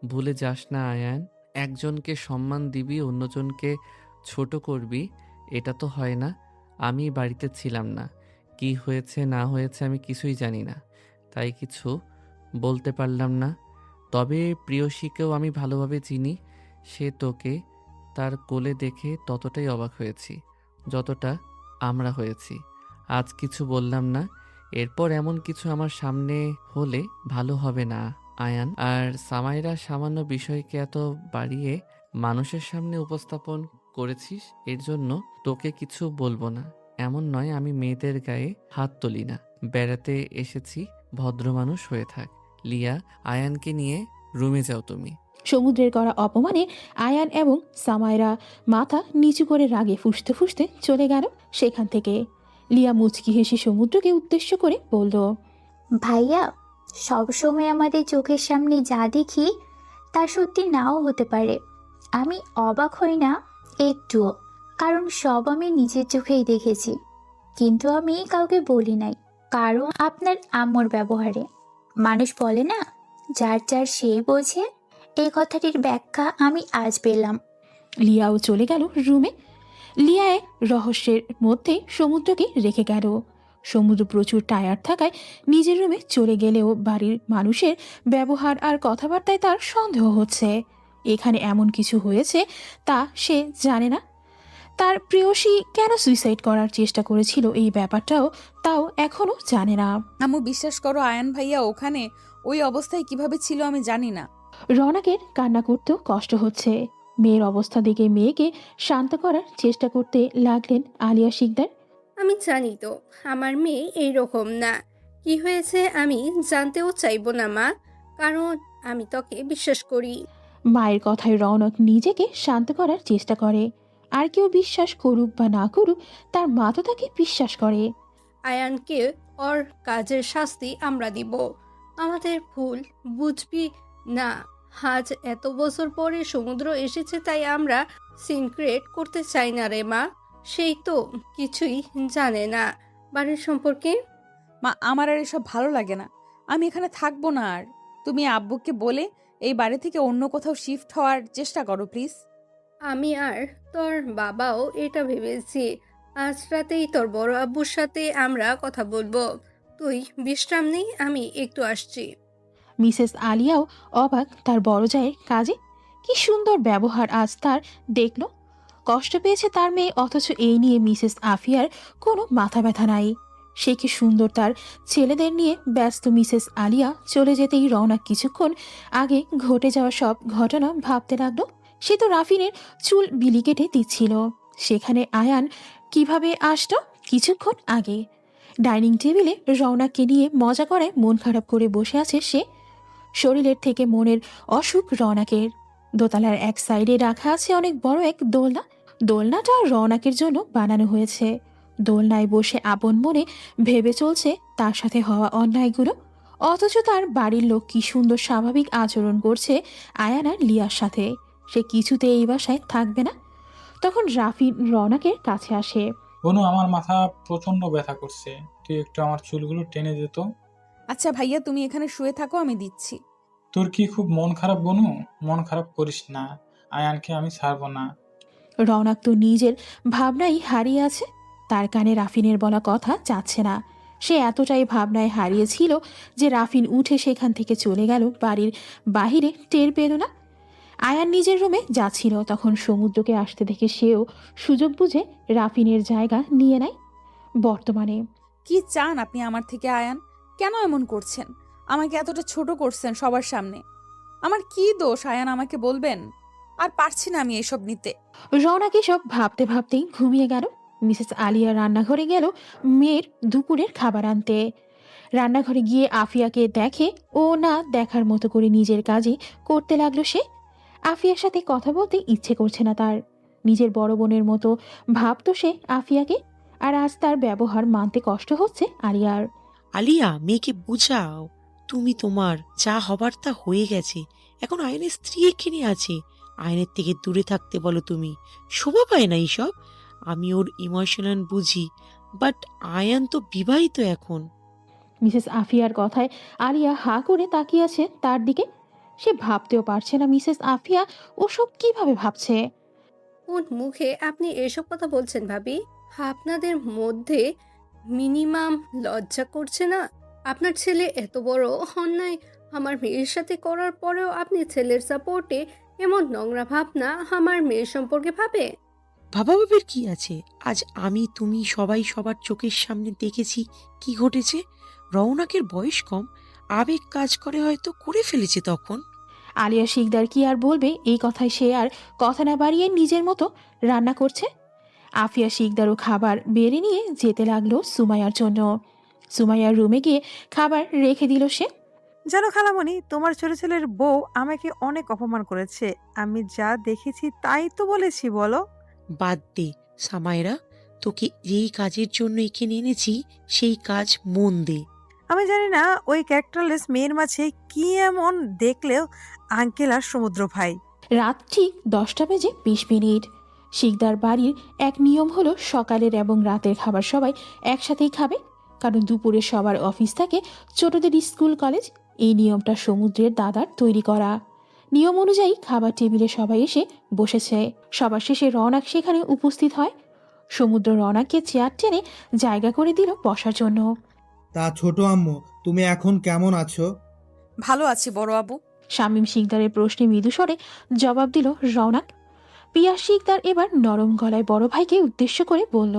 ভুলে যাস না আয়ান। একজনকে সম্মান দিবি, অন্যজনকে ছোট করবি, এটা তো হয় না। আমি বাড়িতে ছিলাম না, কি হয়েছে না হয়েছে আমি কিছুই জানি না, তাই কিছু বলতে পারলাম না। তবে প্রিয়সীকেও আমি ভালোভাবে চিনি। সে তোকে তার কোলে দেখে ততটাই অবাক হয়েছি যতটা আমরা হয়েছি। আজ কিছু বললাম না, এরপর এমন কিছু আমার সামনে হলে ভালো হবে না আয়ান। আর সামাইরা সামান্য বিষয়কে এত বাড়িয়ে মানুষের সামনে উপস্থাপন করেছিস এর জন্য তোকে কিছু বলবো না। এমন নয় আমি মেয়েদের গায়ে হাত তুলি না। বেড়াতে এসেছি, ভদ্র মানুষ হয়ে থাক। লিয়া, আয়ানকে নিয়ে রুমে যাও তুমি। সমুদ্রের করা অপমানে আয়ান এবং সামায়রা মাথা নিচু করে রাগে ফুঁসতে ফুঁসতে চলে গেল সেখান থেকে। লিয়া মুচকি হেসে সমুদ্রকে উদ্দেশ্য করে বলল, ভাইয়া, সবসময় আমাদের চোখের সামনে যা দেখি তা সত্যি নাও হতে পারে। আমি অবাক হই না একটুও, কারণ সব আমি নিজের চোখেই দেখেছি। কিন্তু আমি কাউকে বলি নাই, কারণ আপনার আম্মুর ব্যবহারে। মানুষ বলে না, যার যার সেই বোঝে। এই কথাটির ব্যাখ্যা আমি আজ পেলাম। লিয়াও চলে গেল রুমে। লিয়ায় রহস্যের মধ্যে সমুদ্রকে রেখে গেল। সমুদ্র প্রচুর টায়ার্ড থাকায় নিজের রুমে চলে গেলেও বাড়ির মানুষের ব্যবহার আর কথাবার্তায় তার সন্দেহ হচ্ছে। এখানে এমন কিছু হয়েছে তা সে জানে না। তার প্রেয়সী কেন সুইসাইড করার চেষ্টা করেছিল এই ব্যাপারটাও তাও এখনো জানে না। আম্মু বিশ্বাস করো, আয়ান ভাইয়া ওখানে ওই অবস্থায় কিভাবে ছিল আমি জানি না। রওনাকের কান্না করতেও কষ্ট হচ্ছে। মেয়ের অবস্থা দেখে মেয়েকে শান্ত করার চেষ্টা করতে লাগলেন আলিয়া শিকদার। আমি জানি তো আমার মেয়ে এইরকম না। কি হয়েছে আমি জানতেও চাইবো না মা, কারণ আমি তোকে বিশ্বাস করি। মায়ের কথায় রওনক নিজেকে শান্ত করার চেষ্টা করে। আর কেউ বিশ্বাস করুক বা না করুক, তার মা তো তাকে বিশ্বাস করে। আয়ানকে ওর কাজের শাস্তি আমরা দিব। আমাদের ভুল বুঝবি না। আজ এত বছর পরে সমুদ্র এসেছে তাই আমরা সিনক্রেট করতে চাই না রে মা। সেই তো কিছুই জানে না বাড়ির সম্পর্কে। মা, আমার আর এসব ভালো লাগে না। আমি এখানে থাকবো না আর। তুমি আব্বুকে বলে এই বাড়ি থেকে অন্য কোথাও শিফট হওয়ার চেষ্টা করো প্লিজ। আমি আর তোর বাবাও এটা ভেবেছি। আজ রাতেই তোর বড় আব্বুর সাথে আমরা কথা বলবো। তুই বিশ্রাম নেই, আমি একটু আসছি। মিসেস আলিয়াও অবাক তার বড় জায়ের কাজে। কি সুন্দর ব্যবহার আজ তার দেখল। কষ্ট পেয়েছে তার মেয়ে, অথচ এই নিয়ে মিসেস আফিয়ার কোনো মাথা ব্যথা নাই। সে কি সুন্দর তার ছেলেদের নিয়ে ব্যস্ত। মিসেস আলিয়া চলে যেতেই রওনা কিছুক্ষণ আগে ঘটে যাওয়া সব ঘটনা ভাবতে লাগলো। সে তো রাফিনের চুল বিলি কেটে দিচ্ছিল, সেখানে আয়ান কিভাবে আসতো কিছুক্ষণ আগে। ডাইনিং টেবিলে রওনাকে নিয়ে মজা করে মন খারাপ করে বসে আছে সে। শরীরের থেকে মনের অসুখ রওনাকের। দোতলার এক সাইডে রাখা আছে অনেক বড় এক দোলনা। দোলনাটা রওনাকের জন্য বানানো হয়েছে। দোলনায় বসে আপন মনে ভেবে চলছে তার সাথে হওয়া অন্যায়গুলো, অথচ তার বাড়ির লোক কি সুন্দর স্বাভাবিক আচরণ করছে আয়ান আর লিয়ার সাথে। সে কিছুতে এই বাসায় থাকবে না। তখন রাফি রওনাকের কাছে আসে। বনু, আমার মাথা প্রচন্ড ব্যথা করছে, তুই একটু আমার চুলগুলো টেনে দিত। আচ্ছা ভাইয়া, তুমি এখানে শুয়ে থাকো, আমি দিচ্ছি। তোর কি খুব মন খারাপ বনু? মন খারাপ করিস না, আয়ানকে আমি ছাড়বো না। রওনাক তো নিজের ভাবনাই হারিয়ে আছে। তার কানে রাফিনের বলা কথা যাচ্ছে না। সে এতটাই ভাবনায় হারিয়েছিল যে রাফিন উঠে সেখান থেকে চলে গেল বাড়ির বাহিরে টের পেল না। আয়ান নিজের রুমে যাচ্ছিল, তখন সমুদ্রকে আসতে দেখে সেও সুযোগ বুঝে রাফিনের জায়গা নিয়ে নেয়। বর্তমানে কি চান আপনি আমার থেকে আয়ান? কেন এমন করছেন? আমাকে এতটা ছোট করছেন সবার সামনে। আমার কি দোষ আয়ান, আমাকে বলবেন? আর পারছি না আমি এসব নিতে। রওনাকে সব ভাবতে ভাবতেই ঘুমিয়ে গেল। মিসেস আলিয়া রান্নাঘরে গেল মেয়ের দুপুরের খাবার আনতে। রান্নাঘরে গিয়ে আফিয়াকে দেখে ও না দেখার মতো করে নিজের কাজই করতে লাগলো সে। আফিয়ার সাথে কথা বলতে ইচ্ছে করছে না তার। নিজের বড় বোনের মতো ভাবতো সে আফিয়াকে, আর আজ তার ব্যবহার মানতে কষ্ট হচ্ছে আলিয়ার। আলিয়া, মেয়েকে বুঝাও। তুমি তোমার যা হবার তা হয়ে গেছে। এখন আয়নের স্ত্রী এখানে আছে, আয়নের থেকে দূরে থাকতে বলো। তুমি শোভা পায় না এইসব। আমি ওর ইমোশনাল বুঝি, বাট আয়ান তো বিবাহিত এখন। মিসেস আফিয়ার কথায় আলিয়া হা করে তাকিয়ে আছে তার দিকে। সে ভাবতেও পারছে না মিসেস আফিয়া ওসব কিভাবে ভাবছে। কোন মুখে আপনি এসব কথা বলছেন ভাবি? আপনাদের মধ্যে মিনিমাম লজ্জা করছে না? আপনার ছেলে এত বড় অন্যায় আমার মেয়ের সাথে করার পরেও আপনি ছেলের সাপোর্টে এমন নোংরা ভাবনা আমার মেয়ের সম্পর্কে ভাবে? ভাবাভাবির কি আছে? আজ আমি, তুমি, সবাই সবার চোখের সামনে দেখেছি কি ঘটেছে। রওনাকের বয়স কম, আবেগ কাজ করে, হয়তো করে ফেলেছে তখন। আলিয়া শিকদার কি আর বলবে, এই কথায় সে আর কথা না বাড়িয়ে নিজের মতো রান্না করছে। আফিয়া শিকদারও খাবার বেড়ে নিয়ে যেতে লাগলো সুমাইয়ার জন্য। সুমাইয়ার রুমে গিয়ে খাবার রেখে দিল সে। জানো খালামণি, তোমার ছোট ছেলের বউ আমাকে অনেক অপমান করেছে। আমি যা দেখেছি তাই তো বলেছি, বলো। বাদ দে সামাইরা, তোকে যেই কাজের জন্য এখানে এনেছি সেই কাজ মন দে। আমি জানি না ওই ক্যারেক্টারলেস মেয়ের মাঝে কি এমন দেখলেও আঙ্কেল আর সমুদ্র ভাই। রাত ঠিক 10:20 শিকদার বাড়ির এক নিয়ম হলো সকালের এবং রাতের খাবার সবাই একসাথেই খাবে, কারণ দুপুরে সবার অফিস থাকে, ছোটদের স্কুল কলেজ। এই নিয়মটা সমুদ্রের দাদার তৈরি করা। নিয়ম অনুযায়ী খাবার টেবিলে সবাই এসে বসেছে। সবার শেষে রওনাক সেখানে উপস্থিত হয়। সমুদ্র রওনাককে চেয়ার টেনে জায়গা করে দিল বসার জন্য। তা ছোট আম্মু, তুমি এখন কেমন আছো? ভালো আছি বড় আবু। শামীম শিকদারের প্রশ্নে মৃদু স্বরে জবাব দিল রওনাক। পিয়াস শিকদার এবার নরম গলায় বড় ভাইকে উদ্দেশ্য করে বলল,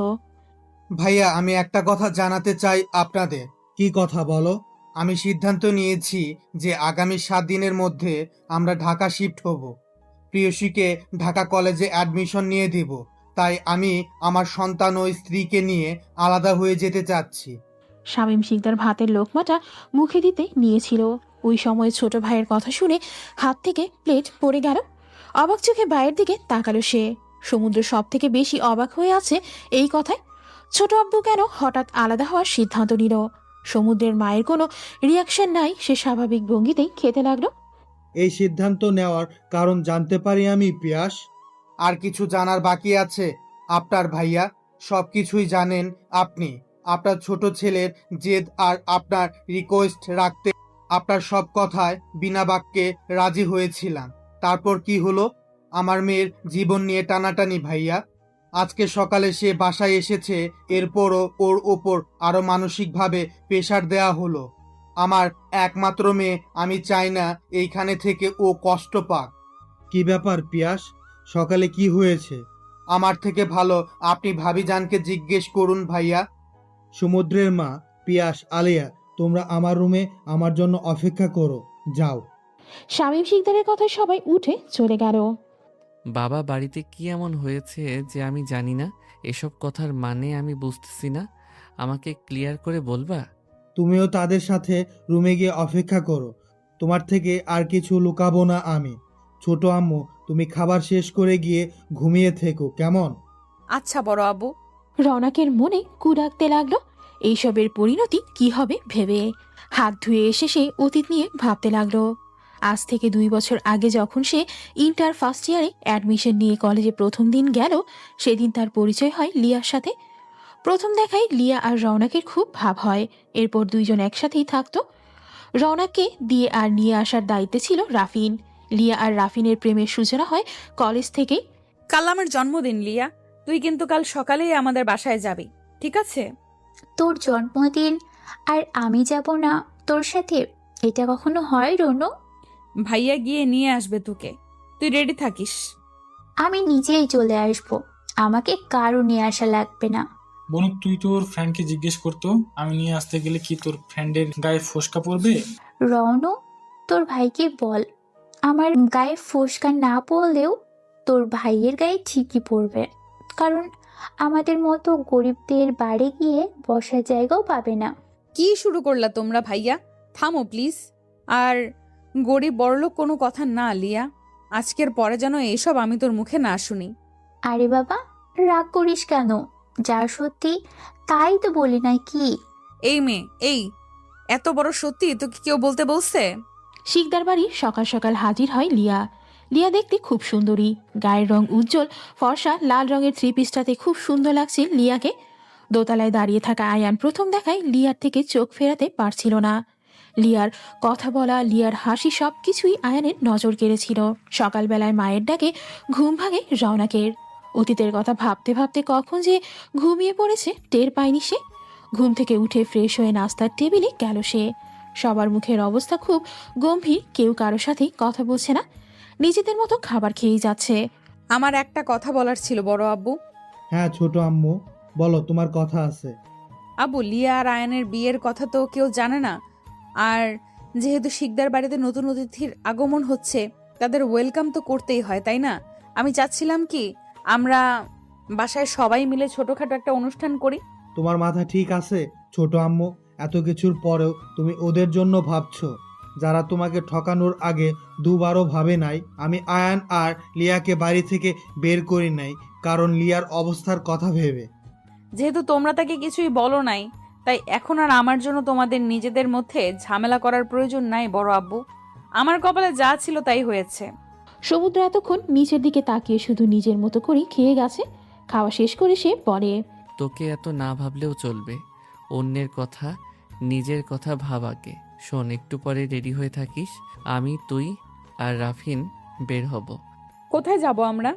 ভাইয়া, আমি একটা কথা জানাতে চাই আপনাদের। কি কথা বলো? আমি সিদ্ধান্ত নিয়েছি যে আগামী 7 দিনের মধ্যে আমরা ঢাকা শিফট হব। প্রিয়সীকে ঢাকা কলেজে অ্যাডমিশন নিয়ে দেব। তাই আমি আমার সন্তান ও স্ত্রীকে নিয়ে আলাদা হয়ে যেতে চাচ্ছি। শামীম শিকদার ভাতের লোকমাটা মুখে দিতে নিয়েছিল। ওই সময় ছোট ভাইয়ের কথা শুনে হাত থেকে প্লেট পড়ে গেল। অবাক চোখে ভাইয়ের দিকে তাকালো সে। সমুদ্র সব থেকে বেশি অবাক হয়ে আছে এই কথায়। ছোট আব্বু কেন হঠাৎ আলাদা হওয়ার সিদ্ধান্ত নিল? সমুদ্রের মায়ের কোনো রিয়াকশন নাই, সে স্বাভাবিক ভঙ্গিতেই খেতে লাগলো। এই সিদ্ধান্ত নেওয়ার কারণ জানতে পারি আমি পিয়াস? আর কিছু জানার বাকি আছে? আপনার ভাইয়া সব কিছুই জানেন আপনি। আপনার ছোট ছেলের জেদ আর আপনার রিকোয়েস্ট রাখতে আপনার সব কথায় বিনা বাক্যে রাজি হয়েছিলাম। তারপর কি হলো? আমার মেয়ের জীবন নিয়ে টানাটানি ভাইয়া। আজকে সকালে সে বাসায় এসেছে, এরপরও ওর ওপর আরো মানসিকভাবে প্রেশার দেয়া হলো। আমার একমাত্র মেয়ে, আমি চাই না এইখানে থেকে ও কষ্ট পাক। কি ব্যাপার পিয়াস, সকালে কি হয়েছে? আমার থেকে ভালো আপনি ভাবিজানকে জিজ্ঞেস করুন ভাইয়া। সমুদ্রের মা, পিয়াস, আলিয়া, তোমরা আমার রুমে আমার জন্য অপেক্ষা করো, যাও। শামীম শিকদারের কথায় সবাই উঠে চলে গেল। বাবা, বাড়িতে কি এমন হয়েছে যে আমি জানি না? এসব কথার মানে আমি বুঝতেছি না। আমাকে ক্লিয়ার করে বলবা? তুমিও তাদের সাথে রুমে গিয়ে অপেক্ষা করো। তোমার থেকে আর কিছু লুকাবো না আমি। ছোট আম্মু, তুমি খাবার শেষ করে গিয়ে ঘুমিয়ে থেকো, কেমন? আচ্ছা বড় আবু। রওনাকের মনে কুড়াকতে লাগলো এইসবের পরিণতি কি হবে ভেবে। হাত ধুয়ে এসে সে অতীত নিয়ে ভাবতে লাগলো। আজ থেকে 2 বছর আগে যখন সে ইন্টার ফার্স্ট ইয়ারে অ্যাডমিশন নিয়ে কলেজে প্রথম দিন গেল, সেদিন তার পরিচয় হয় লিয়ার সাথে। প্রথম দেখায় লিয়া আর রওনাকের খুব ভাব হয়। এরপর দুইজন একসাথেই থাকতো। রওনাককে দিয়ে আর নিয়ে আসার দায়িত্বে ছিল রাফিন। লিয়া আর রাফিনের প্রেমের সূচনা হয় কলেজ থেকেই। কাল আমার জন্মদিন লিয়া, তুই কিন্তু কাল সকালেই আমাদের বাসায় যাবি, ঠিক আছে? তোর জন্মদিন আর আমি যাব না তোর সাথে? এটা কখনো হয় রনু? ভাইয়া গিয়ে নিয়ে আসবে তোকে, তুই রেডি থাকিস। আমি নিজেই চলে আসব, আমাকে কারো নিয়ে আসা লাগবে না। বনু, তুই তোর ফ্রেন্ডকে জিজ্ঞেস করতো, আমি নিয়ে আসতে গেলে কি তোর ফ্রেন্ডের গায়ে ফোসকা পড়বে? রনু, তোর ভাইকে বল আমার গায়ে ফোসকা না পড়লেও তোর ভাইয়ের গায়ে ঠিকই পড়বে, কারণ আমাদের মতো গরিবদের বাড়ি গিয়ে বসার জায়গাও পাবে না। কি শুরু করলা তোমরা ভাইয়া? থামো প্লিজ। আর গরিব বড়লোক কোনো কথা না লিয়া, আজকের পরে যেন এসব আমি তোর মুখে না শুনি। আরে বাবা, রাগ করিস কেন? যা সত্যি তাই তো বলি না কি? এই মেয়ে, এই এত বড় সত্যি তোকে কেউ বলতে বলছে? শিকদার বাড়ি সকাল সকাল হাজির হয় লিয়া। লিয়া দেখতে খুব সুন্দরী, গায়ের রং উজ্জ্বল, ফর্সা লাল রঙের 3 পিসটাতে খুব সুন্দর লাগছে লিয়াকে। দোতলায় দাঁড়িয়ে থাকা আয়ান প্রথম দেখায় লিয়ার থেকে চোখ ফেরাতে পারছিল না। লিয়ার কথা বলা, লিয়ার হাসি সব কিছুই আয়ানের নজর কেড়েছিল। সকালবেলায় মায়ের ডাকে ঘুম ভাঙে রওনাকের। অতীতের কথা ভাবতে ভাবতে কখন যে ঘুমিয়ে পড়েছে টের পায়নি সে। ঘুম থেকে উঠে ফ্রেশ হয়ে নাস্তার টেবিলে গেল সে। সবার মুখের অবস্থা খুব গম্ভীর, কেউ কারোর সাথেই কথা বলছে না, নিজেদের মতো খাবার খেয়েই যাচ্ছে। আমার একটা কথা বলার ছিল বড় আব্বু। হ্যাঁ ছোট আম্মু, বলো, তোমার কথা আছে। আব্বু, লিয়া আর আয়ানের বিয়ের কথা তো কেউ জানে না, আর যেহেতু শিকদার বাড়িতে নতুন অতিথির আগমন হচ্ছে, তাদের ওয়েলকাম তো করতেই হয়, তাই না? আমি চাচ্ছিলাম কি আমরা বাসায় সবাই মিলে ছোটখাটো একটা অনুষ্ঠান করি। তোমার মাথা ঠিক আছে ছোট আম্মু? এত কিছুর পরেও তুমি ওদের জন্য ভাবছো, যারা তোমাকে ঠকানোর আগে দুবারও ভাবে নাই। আমি আয়ান আর লিয়াকে বাড়ি থেকে বের করি নাই কারণ লিয়ার অবস্থার কথা ভেবে। যেহেতু তোমরা তাকে কিছুই বলো নাই, তাই এখন আর আমার জন্য তোমাদের নিজেদের মধ্যে ঝামেলা করার প্রয়োজন নাই বড় আব্বু। আমার কপালে যা ছিল তাই হয়েছে। সমুদ্র এতক্ষণ নিচের দিকে তাকিয়ে শুধু নিজের মতো করেই খেয়ে গেছে। খাওয়া শেষ করে সে বলে, তোকে এত না ভাবলেও চলবে। অন্যের কথা, নিজের কথা ভাব আগে। শোন, একটু পরে রেডি হয়ে থাকিস। আমি, তুই আর রাফিন বের হব। কোথায় যাব আমরা?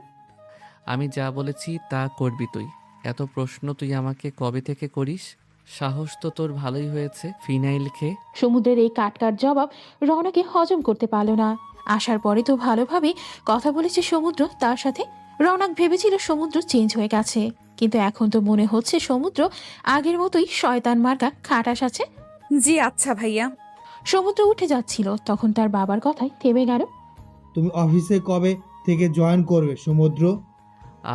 আমি যা বলেছি তা করবি তুই। এত প্রশ্ন তুই আমাকে কবে থেকে করিস? সাহস তো তোর ভালোই হয়েছে। ফিনাইল খেয়ে সমুদ্রের এই কাটকাট জবাব রওনাকে হজম করতে পারল না। আসার পরে তো ভালোভাবে কথা বলেছে সমুদ্র তার সাথে। রওনাক ভেবেছিল সমুদ্র চেঞ্জ হয়ে গেছে, কিন্তু এখন তো মনে হচ্ছে সমুদ্র আগের মতোই শয়তান মার্কা খাটাস আছে। জি আচ্ছা ভাইয়া। সমুদ্র উঠে যাচ্ছিল, তখন তার বাবার কথায় থেমে গেল। তুমি অফিসে কবে থেকে জয়েন করবে সমুদ্র?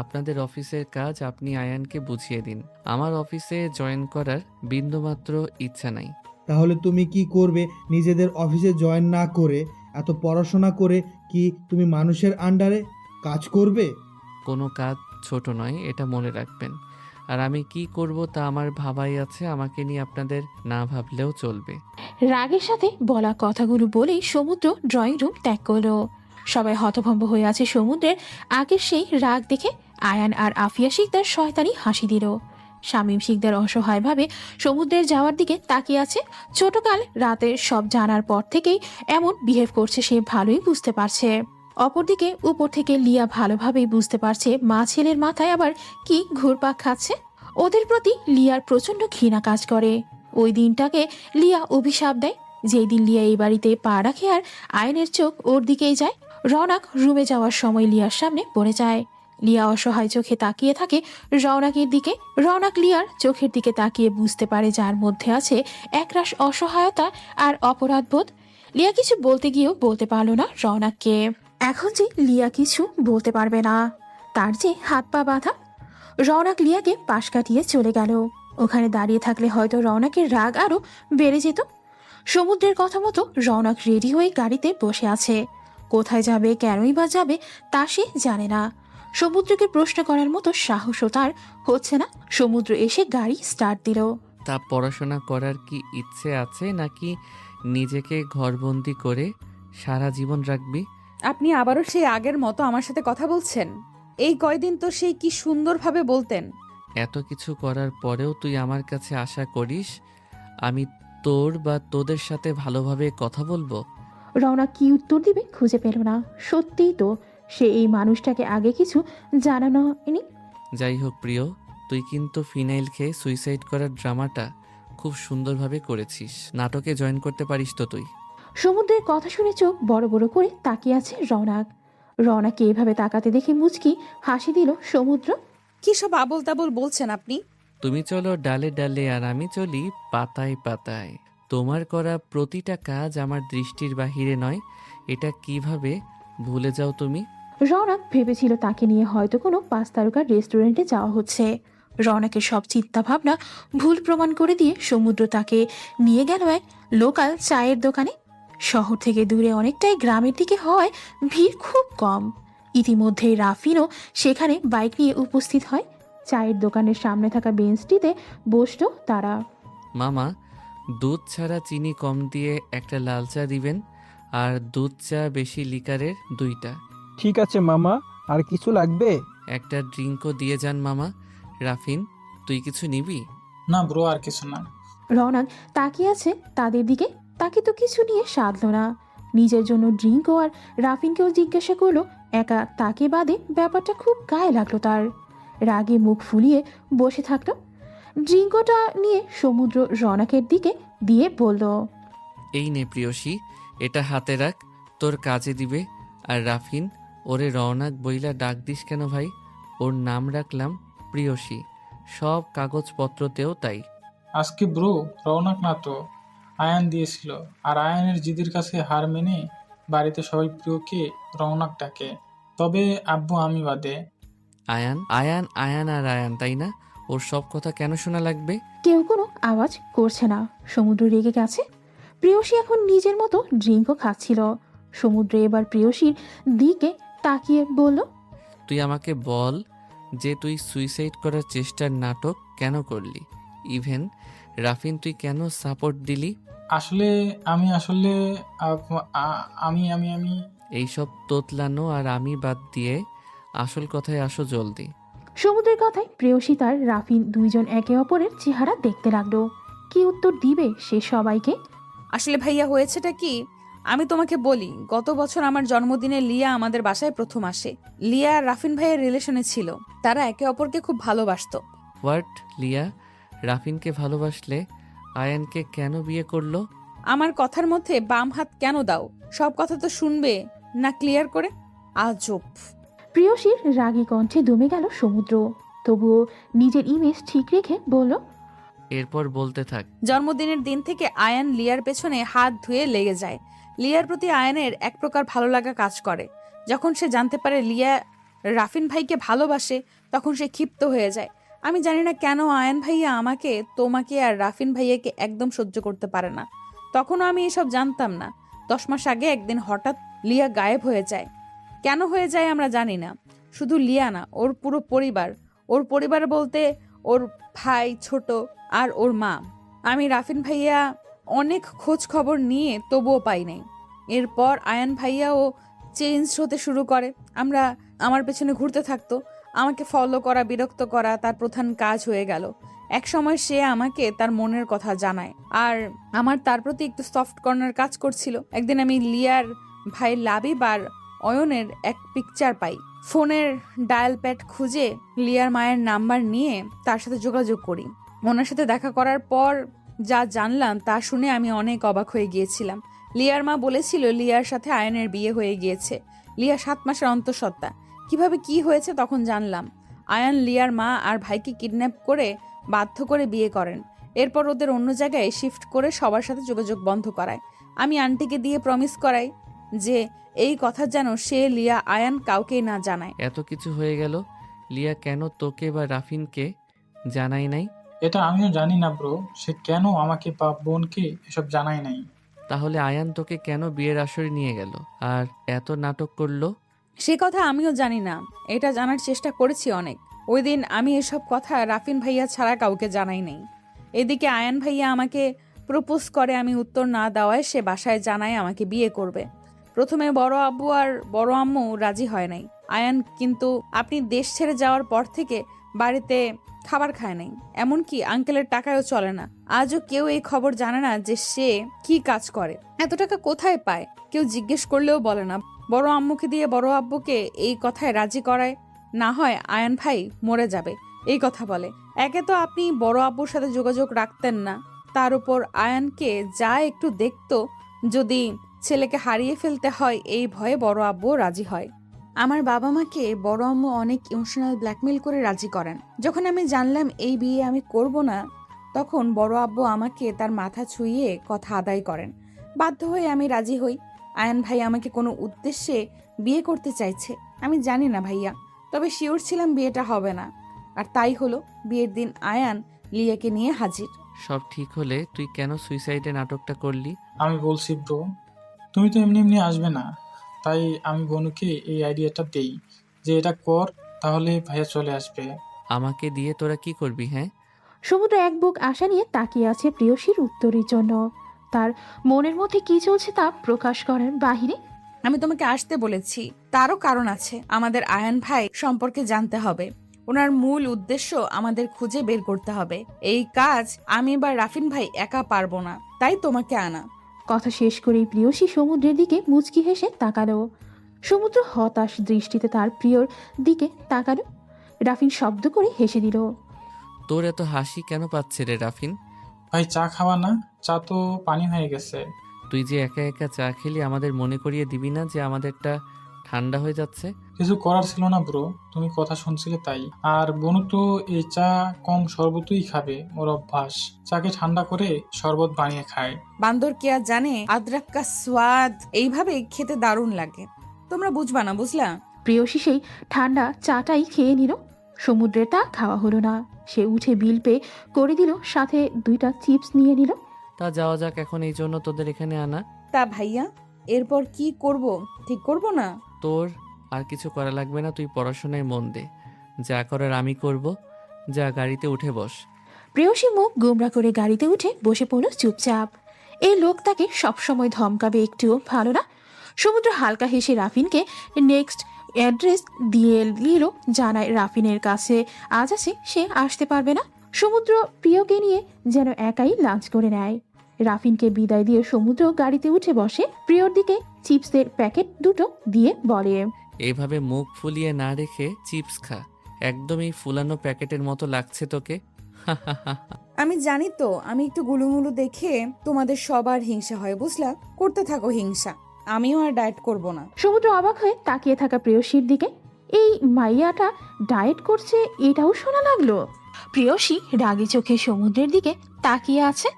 আপনাদের অফিসের কাজ আপনি আয়ানকে বুঝিয়ে দিন। আমার অফিসে জয়েন করার বিন্দুমাত্র ইচ্ছা নাই। তাহলে তুমি কি করবে নিজেদের অফিসে জয়েন না করে? এত পড়াশোনা করে কি তুমি মানুষের আন্ডারে কাজ করবে? কোনো কাজ ছোট নয়, এটা মনে রাখবেন। আর আমি কি করব তা আমার ভাবাই আছে। আমাকে নিয়ে আপনাদের না ভাবলেও চলবে। রাগের সাথে বলা কথাগুলো বলেই সমুদ্র ড্রয়িং রুম ত্যাগ করলো। সবাই হতভম্ব হয়ে আছে সমুদ্রের আগের সেই রাগ দেখে। আয়ান আর আফিয়া শিকদার শয়তানি হাসি দিল। শামীম শিকদার অসহায়ভাবে সমুদ্রের যাওয়ার দিকে তাকিয়ে আছে। ছোটকাল রাতে সব জানার পর থেকেই এমন বিহেভ করছে সে ভালোই বুঝতে পারছে। অপরদিকে উপর থেকে লিয়া ভালোভাবেই বুঝতে পারছে মা ছেলের মাথায় আবার কি ঘুরপাক খাচ্ছে। ওদের প্রতি লিয়ার প্রচণ্ড ঘৃণা কাজ করে। ওই দিনটাকে লিয়া অভিশাপ দেয়, যেই দিন লিয়া এই বাড়িতে পা রাখে আর আয়নের চোখ ওর দিকেই যায়। রওনাক রুমে যাওয়ার সময় লিয়ার সামনে পড়ে যায়। লিয়া অসহায় চোখে তাকিয়ে থাকে রওনাকের দিকে। রওনাক লিয়ার চোখের দিকে তাকিয়ে বুঝতে পারে যার মধ্যে আছে একরাশ অসহায়তা আর অপরাধবোধ। লিয়া কিছু বলতে গিয়েও বলতে পারল না রওনাককে। এখন যে লিয়া কিছু বলতে পারবে না, তার যে হাত পা বাঁধা। রওনাক লিয়াকে পাশ কাটিয়ে চলে গেল। ওখানে দাঁড়িয়ে থাকলে হয়তো রওনাকের রাগ আরো বেড়ে যেত। সমুদ্রের কথা মতো রওনাক রেডি হয়ে গাড়িতে বসে আছে। কোথায় যাবে, কেনই বা যাবে তা সে জানে না। সমুদ্রকে প্রশ্ন করার মতো সাহসও তার হচ্ছে না। সমুদ্র এসে গাড়ি স্টার্ট দিল। তা পড়াশোনা করার কি ইচ্ছে আছে, নাকি নিজেকে ঘরবন্দি করে সারা জীবন রাখবি? আপনি আবারও সেই আগের মতো আমার সাথে কথা বলছেন? এই কয়দিন তো সেই কি সুন্দরভাবে বলতেন। এত কিছু করার পরেও তুই আমার কাছে আশা করিস আমি তোর বা তোদের সাথে ভালোভাবে কথা বলবো? রওনা কি উত্তর দিবে খুঁজে পেল না। সত্যিই তো সে এই মানুষটাকে আগে কিছু জানানো হয়নি। যাই হোক প্রিয়, তুই কিন্তু ফিনাইল খেয়ে সুইসাইড করার ড্রামাটা খুব সুন্দরভাবে করেছিস। নাটকে জয়েন করতে পারিস তো তুই? সমুদ্রের কথা শুনে চোখ বড় বড় করে তাকিয়ে আছে রওনাক। রওনাকে এভাবে তাকাতে দেখে মুচকি হাসি দিল সমুদ্র। কি সব আবোল তাবোল বলছেন আপনি? তুমি চলো ডালে ডালে আর আমি চলি পাতায় পাতায়। তোমার করা প্রতিটা কাজ আমার দৃষ্টির বাহিরে নয়, এটা কিভাবে ভুলে যাও তুমি? রওনাক ভেবেছিল তাকে নিয়ে হয়তো কোনো 5 তারকার রেস্টুরেন্টে যাওয়া হচ্ছে। রওনাকের সব চিন্তা ভাবনা ভুল প্রমাণ করে দিয়ে সমুদ্র তাকে নিয়ে গেল এক লোকাল চায়ের দোকানে। শহর থেকে দূরে অনেকটাই গ্রামের দিকে হওয়ায় ভিড় খুব কম। ইতিমধ্যেই রাফিনও সেখানে বাইক নিয়ে উপস্থিত হয়। চায়ের দোকানের সামনে থাকা বেঞ্চটিতে বসলো তারা। মামা, দুধ ছাড়া চিনি কম দিয়ে একটা লাল চা দিবেন, আর দুধ চা বেশি লিকারের 2টা। ঠিক আছে মামা, আর কিছু লাগবে? একটা ড্রিঙ্কও দিয়ে যান মামা। রাফিন, তুই কিছু নিবি? না ব্রো, আর কিছু না। রওনাক তাকিয়ে আছে তাদের দিকে। তাকে তো কিছু নিয়ে সাধল না। নিজের জন্য ড্রিঙ্কও আর রাফিনকেও জিজ্ঞাসা করলো একা তাকে বাদে। ব্যাপারটা খুব গায়ে লাগলো তার। রাগে মুখ ফুলিয়ে বসে থাকলো। ড্রিঙ্কটা নিয়ে সমুদ্র রওনাকের দিকে দিয়ে বলল, এই নে প্রিয়সী, এটা হাতে রাখ, তোর কাজে দিবে। আর রাফিন, ওরে রওনাক বইলা ডাক দিস কেন ভাই? ওর নাম রাখলাম প্রিয়সী, সব কাগজপত্রতেও তাই। আজকে ব্রো রওনাক না তো, আয়ান দিয়েছিল, আর আয়ানের জিদের কাছে হার মেনে বাড়িতে সবাই প্রিয়কে রৌনক ডাকে, তবে আব্বু আমি বাদে। আয়ান আয়ান আয়ান আর আয়ান, তাই না? ওর সব কথা কেন শোনা লাগবে? কেউ কোনো আওয়াজ করছে না। সমুদ্র রেগে গেছে। প্রেয়সী এখন নিজের মতো ড্রিঙ্কও খাচ্ছিল। সমুদ্র এবার প্রেয়সীর দিকে তাকিয়ে বলল, তুই আমাকে বল যে তুই সুইসাইড করার চেষ্টার নাটক কেন করলি? ইভেন রাফিন, তুই কেন সাপোর্ট দিলি? আসলে আমি আসলে আপ- আ- আমি আমি আমি এইসব তোতলানো আর আমি বাদ দিয়ে আসল কথায় আসো জলদি। সমুদ্রের কথায় প্রেয়সী তার রাফিন দুইজন একে অপরের চেহারা দেখতে লাগলো। কি উত্তর দিবে সে সবাইকে? আসলে ভাইয়া হয়েছেটা কি, আমি তোমাকে বলি, গত বছর আমার জন্মদিনে লিয়া আমাদের বাসায় প্রথম আসে। লিয়া আর রাফিন ভাইয়ের রিলেশনে ছিল। তারা একে অপরকে খুব ভালোবাসতো। হোয়াট? লিয়া রাফিনকে ভালোবাসলে আয়ানকে কেন বিয়ে করলো? আমার কথার মধ্যে বাম হাত কেন দাও? সব কথা তো শুনবে না ক্লিয়ার করে? আজব। প্রেয়সীর রাগী কণ্ঠে দমে গেল সমুদ্র। তবুও নিজের ইমেজ ঠিক রেখে বলল, এরপর বলতে থাক। জন্মদিনের দিন থেকে আয়ান লিয়ার পেছনে হাত ধুয়ে লেগে যায়। লিয়ার প্রতি আয়ানের এক প্রকার ভালো লাগা কাজ করে। যখন সে জানতে পারে লিয়া রাফিন ভাইকে ভালোবাসে, তখন সে ক্ষিপ্ত হয়ে যায়। আমি জানি না কেন আয়ান ভাইয়া আমাকে, তোমাকে আর রাফিন ভাইয়াকে একদম সহ্য করতে পারে না। তখনও আমি এসব জানতাম না। 10 মাস আগে একদিন হঠাৎ লিয়া গায়েব হয়ে যায়। কেন হয়ে যায় আমরা জানি না। শুধু লিয়া না, ওর পুরো পরিবার। ওর পরিবার বলতে ওর ভাই ছোট আর ওর মা। আমি রাফিন ভাইয়া অনেক খোঁজ খবর নিয়ে তবুও পাই নাই। এরপর আয়ান ভাইয়াও চেঞ্জ হতে শুরু করে। আমার পেছনে ঘুরতে থাকতো। আমাকে ফলো করা, বিরক্ত করা তার প্রধান কাজ হয়ে গেল। এক সময় সে আমাকে তার মনের কথা জানায়, আর আমার তার প্রতি একটু সফট কর্নার কাজ করছিল। একদিন আমি লিয়ার ভাই লাবিব আর অয়নের এক পিকচার পাই। ফোনের ডায়াল প্যাড খুঁজে লিয়ার মায়ের নাম্বার নিয়ে তার সাথে যোগাযোগ করি। ওনার সাথে দেখা করার পর যা জানলাম তা শুনে আমি অনেক অবাক হয়ে গিয়েছিলাম। লিয়ার মা বলেছিল লিয়ার সাথে আয়নের বিয়ে হয়ে গিয়েছে। লিয়া 7 মাসের অন্তঃসত্ত্বা। কিভাবে কি হয়েছে তখন জানলাম। আয়ান লিয়ার মা আর ভাইকে কিডন্যাপ করে বাধ্য করে বিয়ে করেন। এরপর ওদের অন্য জায়গায় শিফট করে সবার সাথে যোগাযোগ বন্ধ করায়। আমি আন্টিকে দিয়ে প্রমিস করাই যে এই কথা যেন সে, লিয়া, আয়ান কাউকেই না জানায়। এত কিছু হয়ে গেল, লিয়া কেন তোকে বা রাফিনকে জানাই নাই? এটা আমিও জানি না ব্রো, সে কেন আমাকে বা বোনকে এসব জানায় নাই। তাহলে আয়ান তোকে কেন বিয়ের আসরে নিয়ে গেল আর এত নাটক করলো? সে কথা আমিও জানি না। এটা জানার চেষ্টা করেছি অনেক। ওই দিন আমি এসব কথা রাফিন ভাইয়া ছাড়া কাউকে জানাই নাই। এদিকে আয়ান ভাইয়া আমাকে প্রপোজ করে, আমি উত্তর না দেওয়ায় সে বাসায় জানায় আমাকে বিয়ে করবে। প্রথমে বড় আব্বু আর বড় আম্মু রাজি হয় নাই। আয়ান কিন্তু আপনি দেশ ছেড়ে যাওয়ার পর থেকে বাড়িতে খাবার খায় নাই, এমনকি আঙ্কেলের টাকায়ও চলে না। আজও কেউ এই খবর জানে না যে সে কি কাজ করে, এত টাকা কোথায় পায়। কেউ জিজ্ঞেস করলেও বলে না। বড় আম্মুকে দিয়ে বড় আব্বুকে এই কথায় রাজি করায়, না হয় আয়ান ভাই মরে যাবে এই কথা বলে। একে তো আপনি বড় আব্বুর সাথে যোগাযোগ রাখতেন না, তার উপর আয়ানকে যা একটু দেখতো, যদি ছেলেকে হারিয়ে ফেলতে হয় এই ভয়ে বড় আব্বু রাজি হয়। আমার বাবা মাকে বড় আম্মু অনেক ইমোশনাল ব্ল্যাকমেল করে রাজি করেন। যখন আমি জানলাম এই বিয়ে আমি করব না, তখন বড় আব্বু আমাকে তার মাথা ছুঁয়ে কথা আদায় করেন। বাধ্য হয়ে আমি রাজি হই। আয়ান ভাই আমাকে কোনো উদ্দেশ্যে বিয়ে করতে চাইছে, আমি জানি না ভাইয়া, তবে শিওর ছিলাম বিয়েটা হবে না। আর তাই হলো। বিয়ের দিন আয়ান লিয়াকে নিয়ে হাজির। সব ঠিক হলে তুই কেন সুইসাইডে নাটকটা করলি? আমি বলছি ব্রো, তুমি তো এমনি এমনি আসবে না, তাই আমি বনুকে এই আইডিয়াটা দেই যে এটা কর, তাহলে ভাইয়া চলে আসবে। আমাকে দিয়ে তোরা কি করবি? হ্যাঁ, সমুদ্র এক বুক আশা নিয়ে তাকিয়ে আছে প্রেয়সীর উত্তরের জন্য। তার মনের মধ্যে কি চলছে তা প্রকাশ করার বাহিরে। আমি তোমাকে আসতে বলেছি, তারও কারণ আছে। আমাদের আয়ান ভাই সম্পর্কে জানতে হবে। ওনার মূল উদ্দেশ্য আমাদের খুঁজে বের করতে হবে। এই কাজ আমি বা রাফিন ভাই একা পারবো না, তাই তোমাকে আনা। কথা শেষ করেই প্রেয়সী সমুদ্রের দিকে মুচকি হেসে তাকালো। সমুদ্র হতাশ দৃষ্টিতে তার প্রিয়র দিকে তাকালো। রাফিন শব্দ করে হেসে দিল। তোর এত হাসি কেন পাচ্ছে রে রাফিন? ভাই চা খাওয়া না? চা তো পানি হয়ে গেছে। তুই যে একা একা চা খেলি, আমাদের মনে করিয়ে দিবি না যে আমাদেরটা ঠান্ডা হয়ে যাচ্ছে। কিছু করার ছিল না ব্রো, তুমি কথা শুনছিলে তাই। আর বনু তো এই চা কম শরবতই খাবে, ওর অভ্যাস। চাকে ঠান্ডা করে শরবত বানিয়ে খায়। বান্দর কে আর জানে আদরক কা স্বাদ এইভাবে খেতে দারুণ লাগে। তোমরা বুঝবা না, বুঝলা? প্রেয়সী সেই ঠান্ডা চাটাই খেয়ে নিল। সমুদ্রের তা খাওয়া হলো না। সে উঠে বিল পে করে দিল, সাথে 2টা চিপস নিয়ে নিল। তা যাওয়া যাক, এখন এই জন্য তোদের এখানে আনা। তা ভাইয়া, এরপর কি করব ঠিক করব না? তোর আর কিছু করা লাগবে না, তুই পড়াশোনায় মন দে। যা করার আমি করব। যা, গাড়িতে উঠে বস। প্রেয়সী মুখ গোমরা করে গাড়িতে উঠে বসে পড়ল চুপচাপ। এই লোক তাকে সবসময় ধমকাবে একটুও ভালো না। সমুদ্র হালকা হেসে রাফিনকে নেক্সট অ্যাড্রেস দিয়ে দিল, জানায় রাফিনের কাছে আজ আছে, সে আসতে পারবে না। সমুদ্র প্রিয়কে নিয়ে যেন একাই লাঞ্চ করে নেয়। রাফিনকে বিদায় দিয়ে সমুদ্র গাড়িতে উঠে বসে। প্রিয়র দিকে চিপসের প্যাকেট 2টো দিয়ে বলে, এইভাবে মুখ ফুলিয়ে না রেখে চিপস খা। একদম এই ফুলানো প্যাকেটের মতো লাগছে তোকে। আমি জানি তো, আমি একটু গুলুমুলু দেখে তোমাদের সবার হিংসা হয়, বুঝলা? করতে থাকো হিংসা, আমিও আর ডায়েট করব না। সমুদ্র অবাক হয়ে তাকিয়ে থাকা প্রেয়সীর দিকে। এই মাইয়াটা ডায়েট করছে, এটাও শোনা লাগলো। প্রেয়সী রাগে চোখে সমুদ্রের দিকে তাকিয়ে আছে।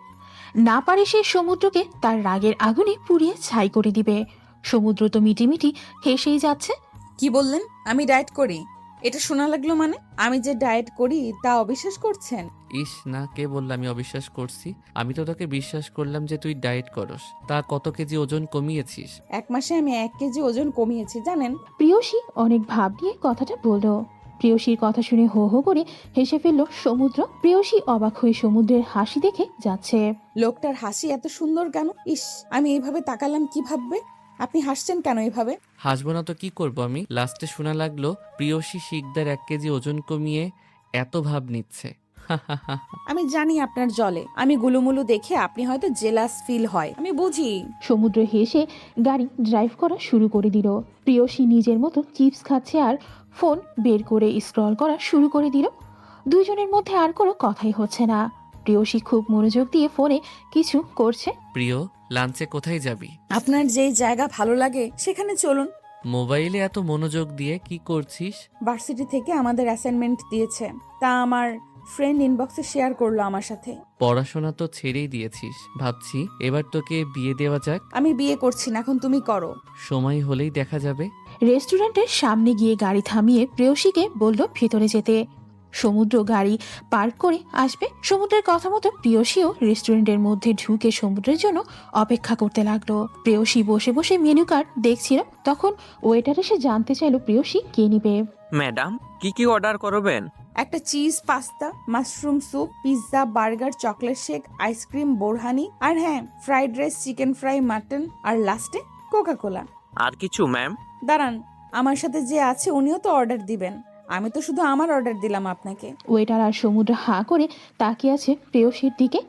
না পারে সে সমুদ্রকে তার রাগের আগুনে পুড়িয়ে ছাই করে দিবে। সমুদ্র তো মিটিমিটি হেসেই যাচ্ছে। কি বললেন আমি ডায়েট করি? এটা শোনা লাগলো মানে? আমি যে ডায়েট করি তা অবিশ্বাস করছেন? ইস না, কে বলল আমি অবিশ্বাস করছি? আমি তো তোকে বিশ্বাস করলাম যে তুই ডায়েট করস। তা কত কেজি ওজন কমিয়েছিস? 1 মাসে আমি 1 কেজি ওজন কমিয়েছি, জানেন? প্রেয়সী অনেক ভাব নিয়ে কথাটা বলল। প্রেয়সীর কথা শুনে হো হো করে হেসে ফেলল সমুদ্র। প্রেয়সী অবাক হয়ে সমুদ্রের হাসি দেখে যাচ্ছে। লোকটার হাসি এত সুন্দর কেন? ইস, আমি এইভাবে তাকালাম কি ভাববে? আপনি হাসছেন কেন এইভাবে? হাসবো না তো কি করব আমি? লাস্টে শোনা লাগলো প্রিয়সী শিকদার 1 কেজি ওজন কমিয়ে এত ভাব নিচ্ছে। আমি জানি আপনার জলে আমি গুলুমুলু দেখে আপনি হয়তো জেলাস ফিল হয়, আমি বুঝি। সমুদ্র হেসে গাড়ি ড্রাইভ করা শুরু করে দিল। প্রেয়সী নিজের মতো চিপস খাচ্ছে আর ফোন বের করে স্ক্রল করা শুরু করে দিল। দুইজনের মধ্যে আর কোনো কথাই হচ্ছে না। প্রেয়সী খুব মনোযোগ দিয়ে ফোনে কিছু করছে। প্রিয়, লাঞ্চে কোথায় যাবি? আপনার যেই জায়গা ভালো লাগে সেখানে চলুন। মোবাইলে এত মনোযোগ দিয়ে কি করছিস? ভার্সিটি থেকে আমাদের অ্যাসাইনমেন্ট দিয়েছে, তা আমার ফ্রেন্ড ইনবক্সে শেয়ার করলো আমার সাথে। পড়াশোনা তো ছেড়েই দিয়েছিস। ভাবছি এবার তোকে বিয়ে দেওয়া যাক। আমি বিয়ে করছি না, এখন তুমি করো। সময় হলেই দেখা যাবে। রেস্টুরেন্টের সামনে গিয়ে গাড়ি থামিয়ে প্রেয়সীকে বলল ভেতরে যেতে। সমুদ্র গাড়ি পার্ক করে আসবে। সমুদ্রের কথা মতো প্রেয়সীও রেস্টুরেন্টের মধ্যে ঢুকে সমুদ্রের জন্য অপেক্ষা করতে লাগলো। প্রেয়সী বসে বসে মেনু কার্ড দেখছিল। তখন ওয়েটার এসে জানতে চাইলো প্রেয়সী কে নিবে। ম্যাডাম, কি অর্ডার করবেন? একটা cheese pasta, mushroom soup, pizza, burger, chocolate shake, ice cream, borhani, আর হ্যাঁ, fried rice, chicken fry, mutton, আর লাস্টে কোকা কোলা। আর কিছু ম্যাম? দাঁড়ান, আমার সাথে যে আছে উনিও তো অর্ডার দিবেন। আমি তো শুধু আমার অর্ডার দিলাম আপনাকে। ওয়েটার আর সমুদ্র হাঁ করে তাকিয়ে আছে প্রেয়সীর দিকে।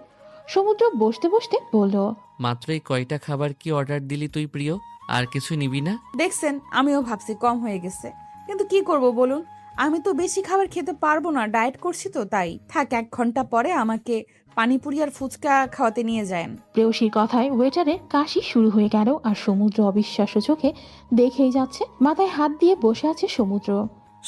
সমুদ্র বসতে বসতে বলল, মাত্রই কয়টা খাবার কি অর্ডার দিলি তুই প্রিয়? আর কিছু নিবি না? দেখছেন, আমিও ভাবছি কম হয়ে গেছে, কিন্তু কি করব বলুন? আমি তো বেশি খাবার খেতে পারবো না, ডায়েট করছি তো তাই। থাক, 1 ঘন্টা পরে আমাকে পানিপুরি আর ফুচকা খাওয়াতে নিয়ে যান। প্রেয়সীর কথায় ওয়েটারের কাশি শুরু হয়ে গেল আর সমুদ্র অবিশ্বাস্য চোখে দেখেই যাচ্ছে। মাথায় হাত দিয়ে বসে আছে সমুদ্র।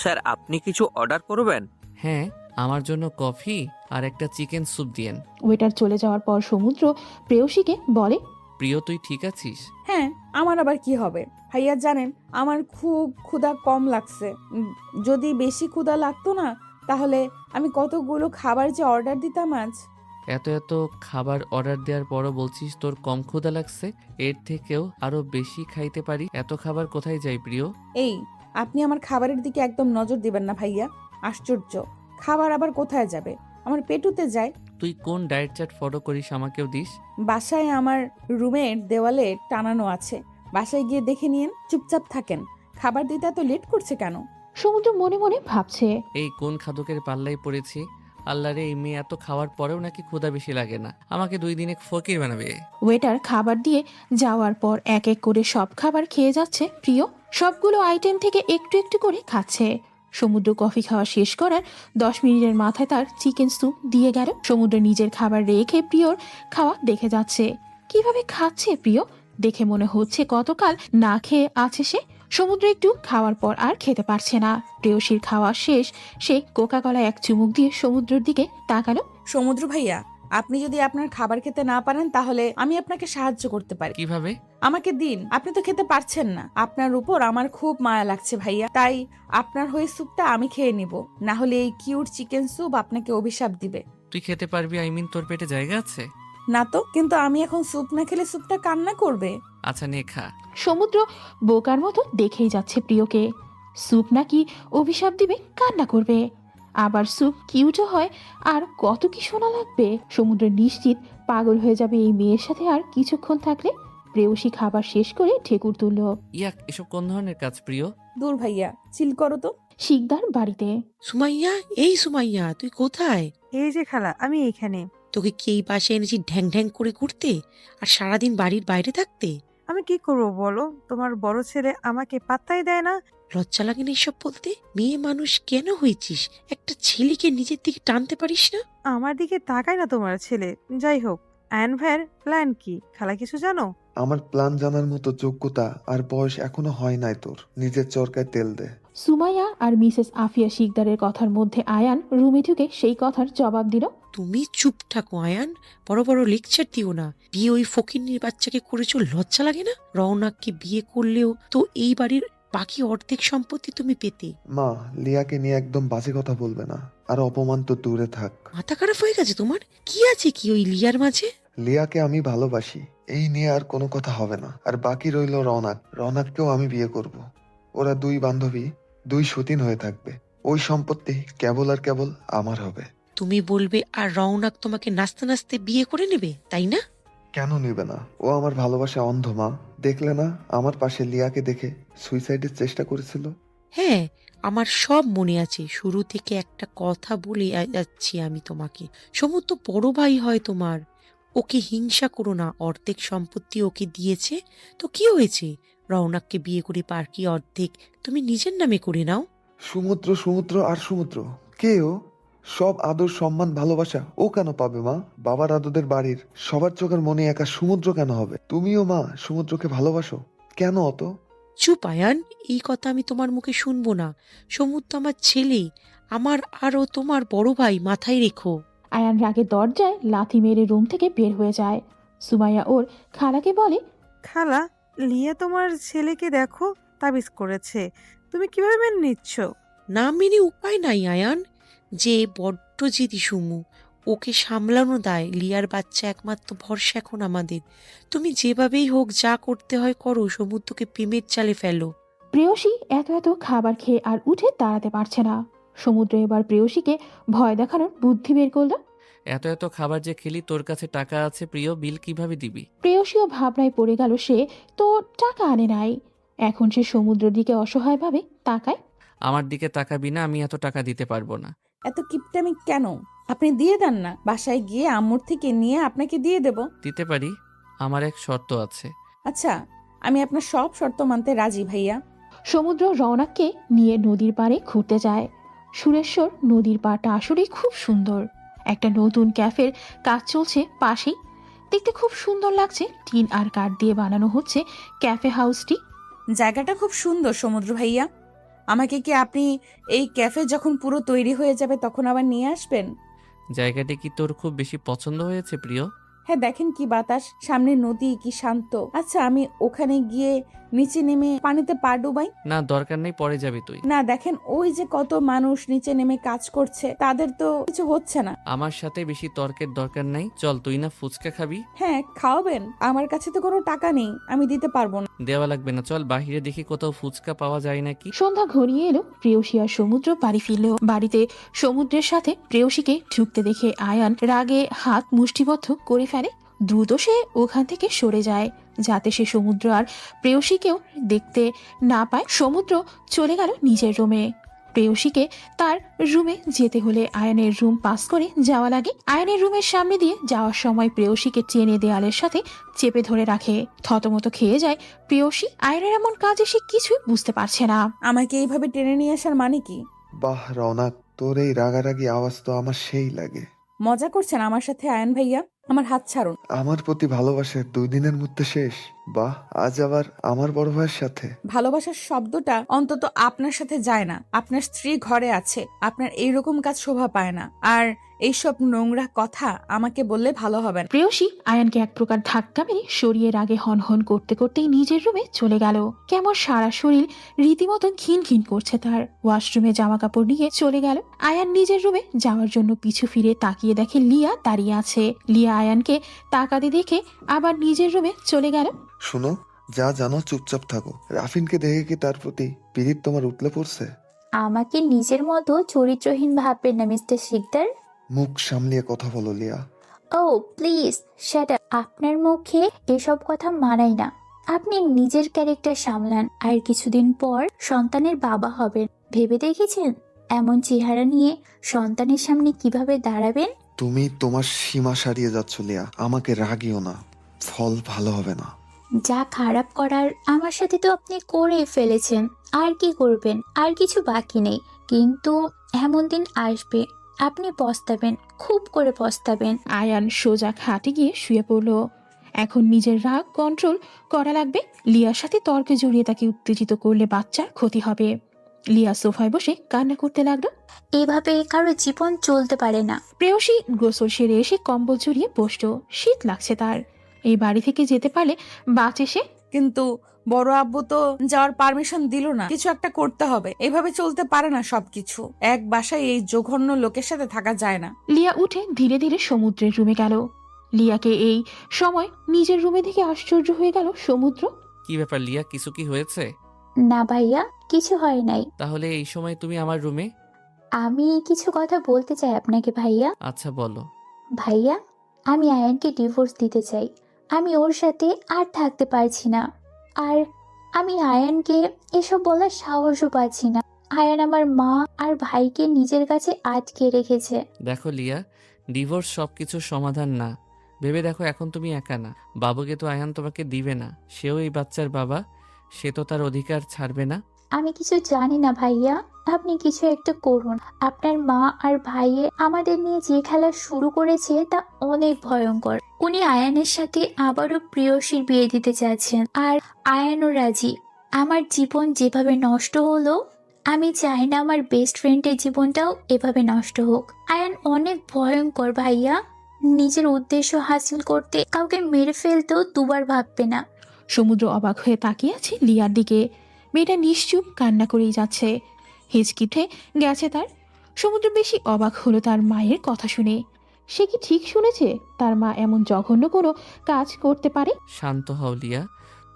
স্যার, আপনি কিছু অর্ডার করবেন? হ্যাঁ, আমার জন্য কফি আর একটা চিকেন স্যুপ দিয়েন। ওয়েটার চলে যাওয়ার পর সমুদ্র প্রেয়সীকে বলে, প্রিয়, তুই ঠিক আছিস? হ্যাঁ, আমার আবার কি হবে ভাইয়া? জানেন, আমার খুব ক্ষুধা কম লাগছে। যদি বেশি ক্ষুধা লাগতো না, তাহলে আমি কতগুলো খাবার যে অর্ডার দিতাম আজ। এত খাবার অর্ডার দেওয়ার পরও বলছিস তোর কম ক্ষুধা লাগছে? এর থেকেও আরো বেশি খাইতে পারি। এত খাবার কোথায় যায় প্রিয়? এই, আপনি আমার খাবারের দিকে একদম নজর দিবেন না ভাইয়া। আশ্চর্য, খাবার আবার কোথায় যাবে? আমার পেটুতে যায়। তুই কোন ডায়েট চার্ট ফলো করিস আমাকেও দিস? বাসায় আমার রুমের দেওয়ালে টানানো আছে, বাসায় গিয়ে দেখে নিয়েন। চুপচাপ থাকেন, খাবার দিতে এত লেট করছে কেন? সমুদ্র মনে মনে ভাবছে, এই কোন খাদকের পাল্লায় পড়েছি? আল্লাহরে, এই মেয়ে এত খাওয়ার পরেও নাকি ক্ষুধা বেশি লাগে না। আমাকে 2 দিনে ফকির বানাবে। ওয়েটার খাবার দিয়ে যাওয়ার পর এক এক করে সব খাবার খেয়ে যাচ্ছে প্রিয়। সবগুলো আইটেম থেকে একটু একটু করে খাচ্ছে। সমুদ্র কফি খাওয়া শেষ করার 10 মিনিটের মাথায় তার চিকেন স্যুপ দিয়ে গেল। সমুদ্র নিজের খাবার রেখে প্রিয়র খাওয়া দেখে যাচ্ছে। কিভাবে খাচ্ছে প্রিয়, দেখে মনে হচ্ছে কতকাল না খেয়ে আছে সে। সমুদ্র একটু খাওয়ার পর আর খেতে পারছে না। প্রেয়সীর খাওয়া শেষ। সে কোকা কলা এক চুমুক দিয়ে সমুদ্রের দিকে তাকালো। সমুদ্র ভাইয়া, আপনি যদি আপনার খাবার খেতে না পারেন তাহলে আমি আপনাকে সাহায্য করতে পারি। কিভাবে? আমাকে দিন, আপনি তো খেতে পারছেন না। আপনার উপর আমার খুব মায়া লাগছে ভাইয়া, তাই আপনার হয়ে স্যুপটা আমি খেয়ে নিব, না হলে এই কিউট চিকেন স্যুপ আপনাকে অভিশাপ দিবে। তুই খেতে পারবি? তোর পেটে জায়গা আছে? না তো, কিন্তু আমি এখন স্যুপ না খেলে স্যুপটা কান্না করবে। আচ্ছা নে খা। সমুদ্র বোকার মতো দেখেই যাচ্ছে প্রিয়কে। স্যুপ নাকি অভিশাপ দিবে, কান্না করবে, আবার স্যুপ কিউটও হয়, আর কত কি শোনা লাগবে। সমুদ্র নিশ্চিত পাগল হয়ে যাবে এই মেয়ের সাথে আর কিছুক্ষণ থাকলে। প্রেয়সী খাবার শেষ করে ঠেকুর তুলল। ইয়াক, এসব কোন ধরনের কাজ প্রিয়? দূর ভাইয়া, চিল করো তো। শিকদার বাড়িতে। সুমাইয়া, এই সুমাইয়া, তুই কোথায়? এই যে খালা, আমি এইখানে। তোকে কি এই পাশে এনেছি ঢ্যাং ঢ্যাং করে ঘুরতে আর সারাদিন বাড়ির বাইরে থাকতে? আমি কি করবো বলো? তোমার বড় ছেলে আমাকে পাত্তাই দেয় না। লজ্জা লাগে না এসব বলতে? মেয়ে মানুষ কেন হয়েছিস? একটা ছেলেকে নিজের দিকে টানতে পারিস না? আমার দিকে তাকায় না তোমার ছেলে। যাই হোক, আয়ন ভাইয়ের প্ল্যান কি খালা, কিছু জানো? আমার প্ল্যান জানার মতো যোগ্যতা আর বয়স এখনো হয় নাই তোর। নিজের চরকায় তেল দে। সুমাইয়া আর মিসেস আফিয়া শিকদারের কথার মধ্যে আয়ান রুমে ঢুকে সেই কথার জবাব দিল। তুমি চুপ থাকো আয়ান, বড় বড় লেকচার দিও না। বিয়ে ওই ফকিন্নির বাচ্চাকে করেছো, লজ্জা লাগে না? রওনাককে বিয়ে করলেও তো এই বাড়ির বাকি অর্ধেক সম্পত্তি তুমি পেতে। মা, লিয়াকে নিয়ে একদম বাজে কথা বলবে না, আর অপমান তো দূরে থাক। মাথা খারাপ হয়ে গেছে তোমার? কি আছে কি ওই লিয়ার মাঝে? লিয়াকে আমি ভালোবাসি, এই নিয়ে আর কোনো কথা হবে না। আর বাকি রইল রওনাক। রওনাককেও আমি বিয়ে করব। ওরা দুই বান্ধবী, দুই সতীন হয়ে থাকবে। ওই সম্পত্তি কেবল আর কেবল আমার হবে। তুমি বলবে আর রওনাক তোমাকে নাচতে নাচতে বিয়ে করে নেবে, তাই না? কেন নেবে না? ও আমার ভালোবাসা অন্ধ মা। দেখলে না আমার পাশে লিয়াকে দেখে সুইসাইডের চেষ্টা করেছিল? হ্যাঁ, আমার সব মনে আছে। শুরু থেকে একটা কথা বলে যাচ্ছি আমি তোমাকে। সমস্ত বড় ভাই হয় তোমার। ওকে হিংসা করো না, অর্ধেক সম্পত্তি ওকে দিয়েছে তো কি হয়েছে? রওনাককে বিয়ে করে পার্কি অর্ধেক তুমি নিজের নামে করে নাও। সমুদ্র, সমুদ্র আর সমুদ্র। কে ও? সব আদর, সম্মান, ভালোবাসা ও কেন পাবে মা? বাবার আদরের বাড়ির সবার চোখের মনে একা সমুদ্র কেন হবে? তুমিও মা সমুদ্রকে ভালোবাসো কেন অত? চুপ আয়ান, এই কথা আমি তোমার মুখে শুনবো না। সমুদ্র আমার ছেলে, আমার আরও তোমার বড় ভাই, মাথায় রেখো। আয়ান রাগে দরজায় লাথি মেরে রুম থেকে বের হয়ে যায়। সুমাইয়া ওর খালাকে বলে। খালা, লিয়া তোমার ছেলেকে দেখো, তাবিজ করেছে। তুমি কিভাবে মেনে নিচ্ছ? না মেনে উপায় নাই আয়ান, যে বড্ড জেদি সুমু। ওকে সামলানো দায়। লিয়ার বাচ্চা একমাত্র ভরসা এখন আমাদের। তুমি যেভাবেই হোক যা করতে হয় করো, সমুদ্রকে প্রেমের চালে ফেলো। প্রেয়সী এত এত খাবার খেয়ে আর উঠে দাঁড়াতে পারছে না। সমুদ্র এবার প্রেয়সীকে ভয় দেখানোর বুদ্ধি বের করল। এত এত খাবার যে খেলি, তোর কাছে টাকা আছে প্রিয়, বিল কিভাবে দিবি? প্রেয়সীও ভাবনায় পড়ে গেল। সে তো টাকা আনে নাই। এখন সে সমুদ্রের দিকে অসহায়ভাবে তাকায়। আমার দিকে তাকাবি না, আমি এত টাকা দিতে পারবো না। এত কিপটামি কেন? আপনি দিয়ে দেন না, বাসায় গিয়ে আম্মুর থেকে নিয়ে আপনাকে দিয়ে দেব। দিতে পারি, আমার এক শর্ত আছে। আচ্ছা, আমি আপনার সব শর্ত মানতে রাজি ভাইয়া। সমুদ্র রওনাককে নিয়ে নদীর পাড়ে ঘুরতে যায়। সুরেশ্বর নদীর পাড়টা আসলেই খুব সুন্দর। একটা নতুন ক্যাফের কাজ চলছে পাশেই। দেখতে খুব সুন্দর লাগছে। টিন আর কাঠ দিয়ে বানানো হচ্ছে ক্যাফে হাউসটি। জায়গাটা খুব সুন্দর সমুদ্র ভাইয়া। আমাকে কি আপনি এই ক্যাফে যখন পুরো তৈরি হয়ে যাবে তখন আবার নিয়ে আসবেন? জায়গাটি কি তোর খুব বেশি পছন্দ হয়েছে প্রিয়? হ্যাঁ, দেখেন কি বাতাস, সামনে নদী, কি শান্ত। আচ্ছা, আমি ওখানে গিয়ে নিচে নেমে পানিতে পা ডুবাই? না, দরকার নেই, পরে যাবি তুই। না, দেখেন ওই যে কত মানুষ নিচে নেমে কাজ করছে, তাদের তো কিছু হচ্ছে না। আমার সাথে বেশি তর্কের দরকার নাই। চল, তুই না ফুচকা খাবি? হ্যাঁ, খাওয়াবেন। আমার কাছে তো কোনো টাকা নেই, আমি দিতে পারবো না। দেওয়া লাগবে না, চল বাহিরে দেখি কোথাও ফুচকা পাওয়া যায় নাকি। সন্ধ্যা ঘনিয়ে এলো। প্রেয়সী আর সমুদ্র বাড়ি ফিরল। বাড়িতে সমুদ্রের সাথে প্রেয়সীকে ঢুকতে দেখে আয়ান রাগে হাত মুষ্টিবদ্ধ করে ফেলে। দ্রুত সে ওখান থেকে সরে যায়, যাতে সে সমুদ্র আর প্রেয়সীকেও দেখতে না পায়। সমুদ্র চলে গেল নিজের রুমে। প্রেয়সীকে তার রুমে যেতে হলে আয়নের রুম পাস করে যাওয়া লাগে। আয়নের রুমের সামনে দিয়ে যাওয়ার সময় প্রেয়সীকে টেনে দেয়ালের সাথে চেপে ধরে রাখে। থতমত খেয়ে যায় প্রেয়সী। আয়নের এমন কাজে সে কিছুই বুঝতে পারছে না। আমাকে এইভাবে টেনে নিয়ে আসার মানে কি? বাহ রওনাক, তোর এই রাগারাগি আওয়াজ তো আমার সেই লাগে। মজা করছেন আমার সাথে আয়ন ভাইয়া? আমার হাত ছাড়ুন। আমার প্রতি ভালোবাসা 2 দিনের মধ্যে শেষ? বাহ, আজ আবার আমার বড় ভাইয়ের সাথে? ভালোবাসার শব্দটা অন্তত আপনার সাথে যায় না। আপনার স্ত্রী ঘরে আছে, আপনার এইরকম কাজ শোভা পায় না। আর এইসব নোংরা কথা আমাকে বললে ভালো হবে না। প্রেয়সী আয়ানকে এক প্রকার ধাক্কা মেরে সরিয়ে রাগে হনহন করতে করতেই নিজের রুমে চলে গেল। কেমন সারা শরীর রীতিমতন খিন খিন করছে তার। ওয়াশরুমে জামা কাপড় নিয়ে চলে গেল। আয়ান নিজের রুমে যাওয়ার জন্য পিছু ফিরে তাকিয়ে দেখে লিয়া দাঁড়িয়ে আছে। লিয়া আয়ানকে তাকাতে দেখে আবার নিজের রুমে চলে গেল। শুনো, যা জানো চুপচাপ থাকো। রাফিনকে দেখে কি তার প্রতি পীড়িত তোমার উতলে পড়ছে? আমাকে নিজের মতো চরিত্রহীন ভাববেন না মিস্টার শিকদার। মুখ সামলিয়ে কথা বলো লিয়া। ও প্লিজ শ্যাট আপ। আপনার মুখে এসব কথা মানায় না। আপনি নিজের ক্যারেক্টার সামলান। আর কিছুদিন পর সন্তানের বাবা হবেন। ভেবে দেখেছেন এমন চেহারা নিয়ে সন্তানের সামনে কিভাবে দাঁড়াবেন? তুমি তোমার সীমা সারিয়ে যাচ্ছ লিয়া। আমাকে রাগিও না, ফল ভালো হবে না। যা খারাপ করার আমার সাথে তো আপনি করে ফেলেছেন। আর কি করবেন? আর কিছু বাকি নেই। কিন্তু এমন দিন আসবে আপনি পস্তাবেন, খুব করে পস্তাবেন। আয়ান সোজা খাটে গিয়ে শুয়ে পড়ল। এখন নিজের রাগ কন্ট্রোল করা লাগবে। লিয়ার সাথে তর্কে জড়িয়ে তাকে উত্তেজিত করলে বাচ্চার ক্ষতি হবে। লিয়া সোফায় বসে কান্না করতে লাগলো। এভাবে কারো জীবন চলতে পারে না। প্রেয়সী গোসল সেরে এসে কম্বল জড়িয়ে বসলো। শীত লাগছে তার। এই বাড়ি থেকে যেতে পারলে বাঁচে সে। কিন্তু বড় আব্বু তো যাওয়ার পারমিশন দিল না। কিছু একটা করতে হবে। এভাবে চলতে পারে না সবকিছু। এক বাসায় এই জঘন্য লোকের সাথে থাকা যায় না। লিয়া উঠে ধীরে ধীরে সমুদ্রের রুমে গেল। লিয়াকে এই সময় নিজের রুমে দেখে আশ্চর্য হয়ে গেল সমুদ্র। কি ব্যাপার লিয়া, কিছু কি হয়েছে? না ভাইয়া, কিছু হয় নাই। তাহলে এই সময় তুমি আমার রুমে? আমি কিছু কথা বলতে চাই আপনাকে ভাইয়া। আচ্ছা বলো। ভাইয়া, আমি আয়ানকে ডিভোর্স দিতে চাই। আমি ওর সাথে আর থাকতে পারছি না। আর আমি আয়ানকে এসব বলার সাহসও পাচ্ছি না। আয়ান আমার মা আর ভাইকে নিজের কাছে আটকে রেখেছে। দেখো লিয়া, ডিভোর্স সবকিছুর সমাধান না। ভেবে দেখো, এখন তুমি একা না। বাবুকে তো আয়ান তোমাকে দিবে না। সেও এই বাচ্চার বাবা, সে তো তার অধিকার ছাড়বে না। আমি কিছু জানি না ভাইয়া, আপনি কিছু একটা করুন। আপনার মা আর ভাইয়ে আমাদের নিয়ে যে খেলা শুরু করেছে তা অনেক ভয়ঙ্কর। উনি আয়ানের সাথে আবারও প্রেয়সীর বিয়ে দিতে চাচ্ছেন। আর আয়ানও রাজি। আমার জীবন যেভাবে নষ্ট হলো, আমি চাই না আমার বেস্ট ফ্রেন্ডের জীবনটাও এভাবে নষ্ট হোক। আয়ান অনেক ভয়ঙ্কর ভাইয়া। নিজের উদ্দেশ্য হাসিল করতে কাউকে মেরে ফেলতেও দুবার ভাববে না। সমুদ্র অবাক হয়ে তাকিয়ে আছে লিয়ার দিকে। মেয়েটা নিশ্চুপ কান্না করেই যাচ্ছে। হিচকিটে গেছে তার। সমুদ্র বেশি অবাক হলো তার মায়ের কথা শুনে। সে কি ঠিক শুনেছে তার মা এমন জঘন্য কোনো কাজ করতে পারে? শান্ত হও লিয়া,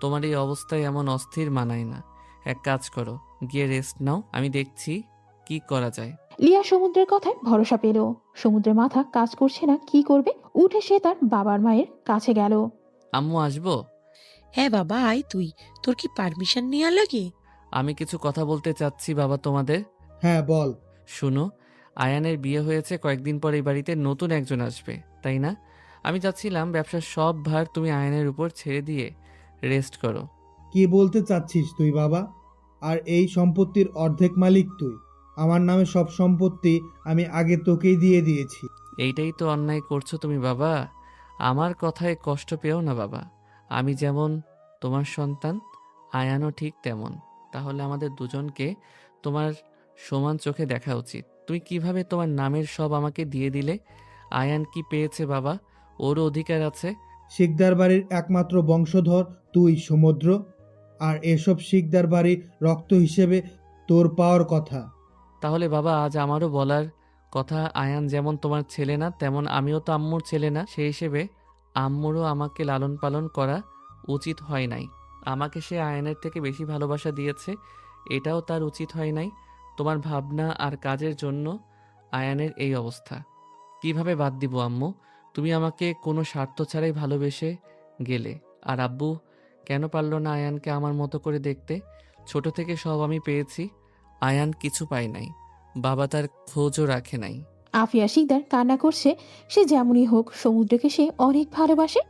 তোমার এই অবস্থায় এমন অস্থির মানায় না। এক কাজ করো, গিয়ে রেস্ট নাও, আমি দেখছি কি করা যায়। লিয়া সমুদ্রের কথায় ভরসা পেল। সমুদ্রের মাথা কাজ করছে না, কি করবে। উঠে সে তার বাবার মায়ের কাছে গেল। আম্মু আসবো? হ্যাঁ বাবা, আয় তুই। তোর কি পারমিশন নেওয়া লাগে? আমি কিছু কথা বলতে চাচ্ছি বাবা তোমাদের। হ্যাঁ বল। শুনো, আয়ানের বিয়ে হয়েছে, কয়েকদিন পর এই বাড়িতে নতুন একজন আসবে, তাই না? আমি চাচ্ছিলাম ব্যবসার সব ভার তুমি আয়ানের উপর ছেড়ে দিয়ে রেস্ট করো। কি বলতে চাচ্ছিস তুই বাবা? আর এই সম্পত্তির অর্ধেক মালিক তুই। আমার নামে সব সম্পত্তি আমি আগে তোকেই দিয়ে দিয়েছি। এইটাই তো অন্যায় করছো তুমি বাবা। আমার কথায় কষ্ট পেও না বাবা। আমি যেমন তোমার সন্তান, আয়ানও ঠিক তেমন। তাহলে আমাদের দুজনকে তোমার সমান চোখে দেখা উচিত। তুই কিভাবে তোমার নামের সব আমাকে দিয়ে দিলে? আয়ান কি পেয়েছে বাবা? ওরও অধিকার আছে। শিকদার বাড়ির একমাত্র বংশধর তুই সমুদ্র। আর এসব শিকদার বাড়ির রক্ত হিসেবে তোর পাওয়ার কথা। তাহলে বাবা, আজ আমারও বলার কথা, আয়ান যেমন তোমার ছেলে না, তেমন আমিও তো আম্মুর ছেলে না। সেই হিসেবে আম্মুরও আমাকে লালন পালন করা উচিত হয় নাই। আমাকে সে আয়ানের থেকে বেশি ভালোবাসা দিয়েছে, এটাও তার উচিত হয় নাই। তোমার ভাবনা আর কাজের জন্য আয়ানের এই অবস্থা। কিভাবে বাদ দিব আম্মু? তুমি আমাকে কোনো স্বার্থ ছাড়াই ভালোবেসে গেলে। আর আব্বু কেন পারল না আয়ানকে আমার মতো করে দেখতে? ছোট থেকে সব আমি পেয়েছি, আয়ান কিছু পায় নাই। বাবা তার খোঁজও রাখে নাই। আফিয়া শিকদার কান্না করছে। সে যেমনই হোক সমুদ্রকে সে অনেক ভালোবাসে।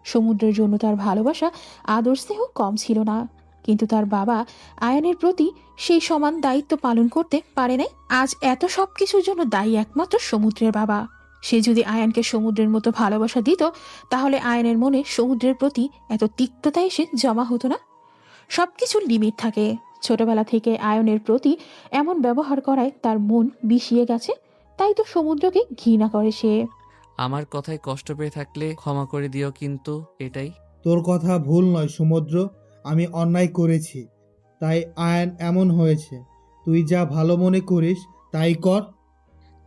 সমুদ্রের জন্য তার ভালোবাসা আদর স্নেহ কম ছিল না। কিন্তু তার বাবা আয়ানের প্রতি সেই সমান দায়িত্ব পালন করতে পারে নাই। আজ এত সব কিছুর জন্য দায়ী একমাত্র সমুদ্রের বাবা। সে যদি আয়ানকে সমুদ্রের মতো ভালোবাসা দিত, তাহলে আয়ানের মনে সমুদ্রের প্রতি এত তিক্ততা এসে জমা হতো না। সবকিছুর লিমিট থাকে। ছোটবেলা থেকে আয়নের প্রতি এমন ব্যবহার করায় তার মন বিষিয়ে গেছে, তাই তো সমুদ্রকে ঘৃণা করে সে। আমার কথায় কষ্ট পেয়ে থাকলে ক্ষমা করে দিও, কিন্তু এটাই। তোর কথা ভুল নয় সমুদ্র, আমি অন্যায় করেছি, তাই আয়ান এমন হয়েছে। তুই যা ভালো মনে করিস তাই কর।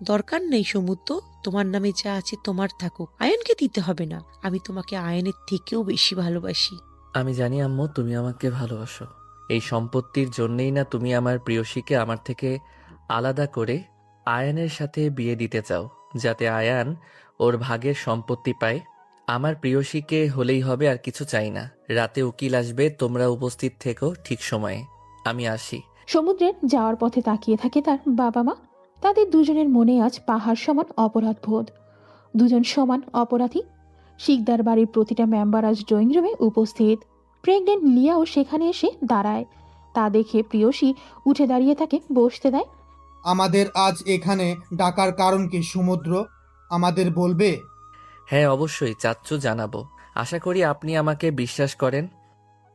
দরকার নেই সমুদ্র, তোমার নামে যা আছে তোমার থাকুক, আয়নকে দিতে হবে না। আমি তোমাকে আয়নের থেকেও বেশি ভালোবাসি। আমি জানি আম্মু, তুমি আমাকে ভালোবাসো। এই সম্পত্তির জন্যেই না তুমি আমার প্রিয়সীকে আমার থেকে আলাদা করে আয়ানের সাথে বিয়ে দিতে চাও, যাতে আয়ান ওর ভাগের সম্পত্তি পায়। আমার প্রিয়সীকে হলেই হবে, আর কিছু চাই না। রাতে উকিল আসবে, তোমরা উপস্থিত থেকো ঠিক সময়ে। আমি আসি। সমুদ্রের যাওয়ার পথে তাকিয়ে থাকে তার বাবা মা। তাদের দুজনের মনে আজ পাহাড় সমান অপরাধ বোধ। দুজন সমান অপরাধী। শিকদার বাড়ির প্রতিটা মেম্বার আজ ড্রয়িং রুমে উপস্থিত। প্রেগনেন্ট লিয়াও সেখানে এসে দাঁড়ায়। তা দেখে প্রিয়সী উঠে দাঁড়িয়ে তাকে বসতে দেয়। আমাদের আজ এখানে ডাকার কারণ কি সমুদ্র, আমাদের বলবে? হ্যাঁ, অবশ্যই চাচ্চু, জানাবো। আশা করি আপনি আমাকে বিশ্বাস করেন।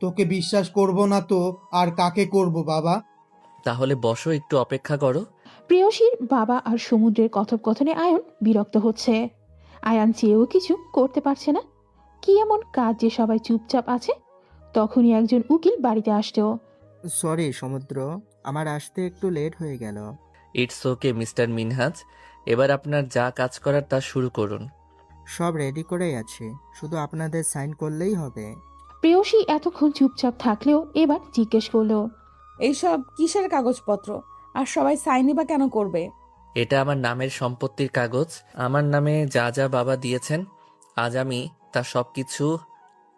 তোকে বিশ্বাস করব না তো আর কাকে করব বাবা? তাহলে বসো, একটু অপেক্ষা করো। প্রেয়সীর বাবা আর সমুদ্রের কথোপকথনে আয়ন বিরক্ত হচ্ছে। আয়ান চেয়েও কিছু করতে পারছে না। কি এমন কাজ যে সবাই চুপচাপ আছে? তখনই একজন উকিল বাড়িতে আসতো। সরি সমুদ্র, আমার আসতে একটু লেট হয়ে গেল। ইটস ওকে মিস্টার মিনহাজ, এবার আপনার যা কাজ করার তা শুরু করুন। সব রেডি করেই আছে, শুধু আপনাদের সাইন করলেই হবে। প্রেয়সী এতক্ষণ চুপচাপ থাকলেও এবার জিজ্ঞেস করলো, এইসব কিসের কাগজপত্র? আর সবাই সাইনই বা কেন করবে? এটা আমার নামের সম্পত্তির কাগজ। আমার নামে যা যা বাবা দিয়েছেন, আজ আমি তা সব কিছু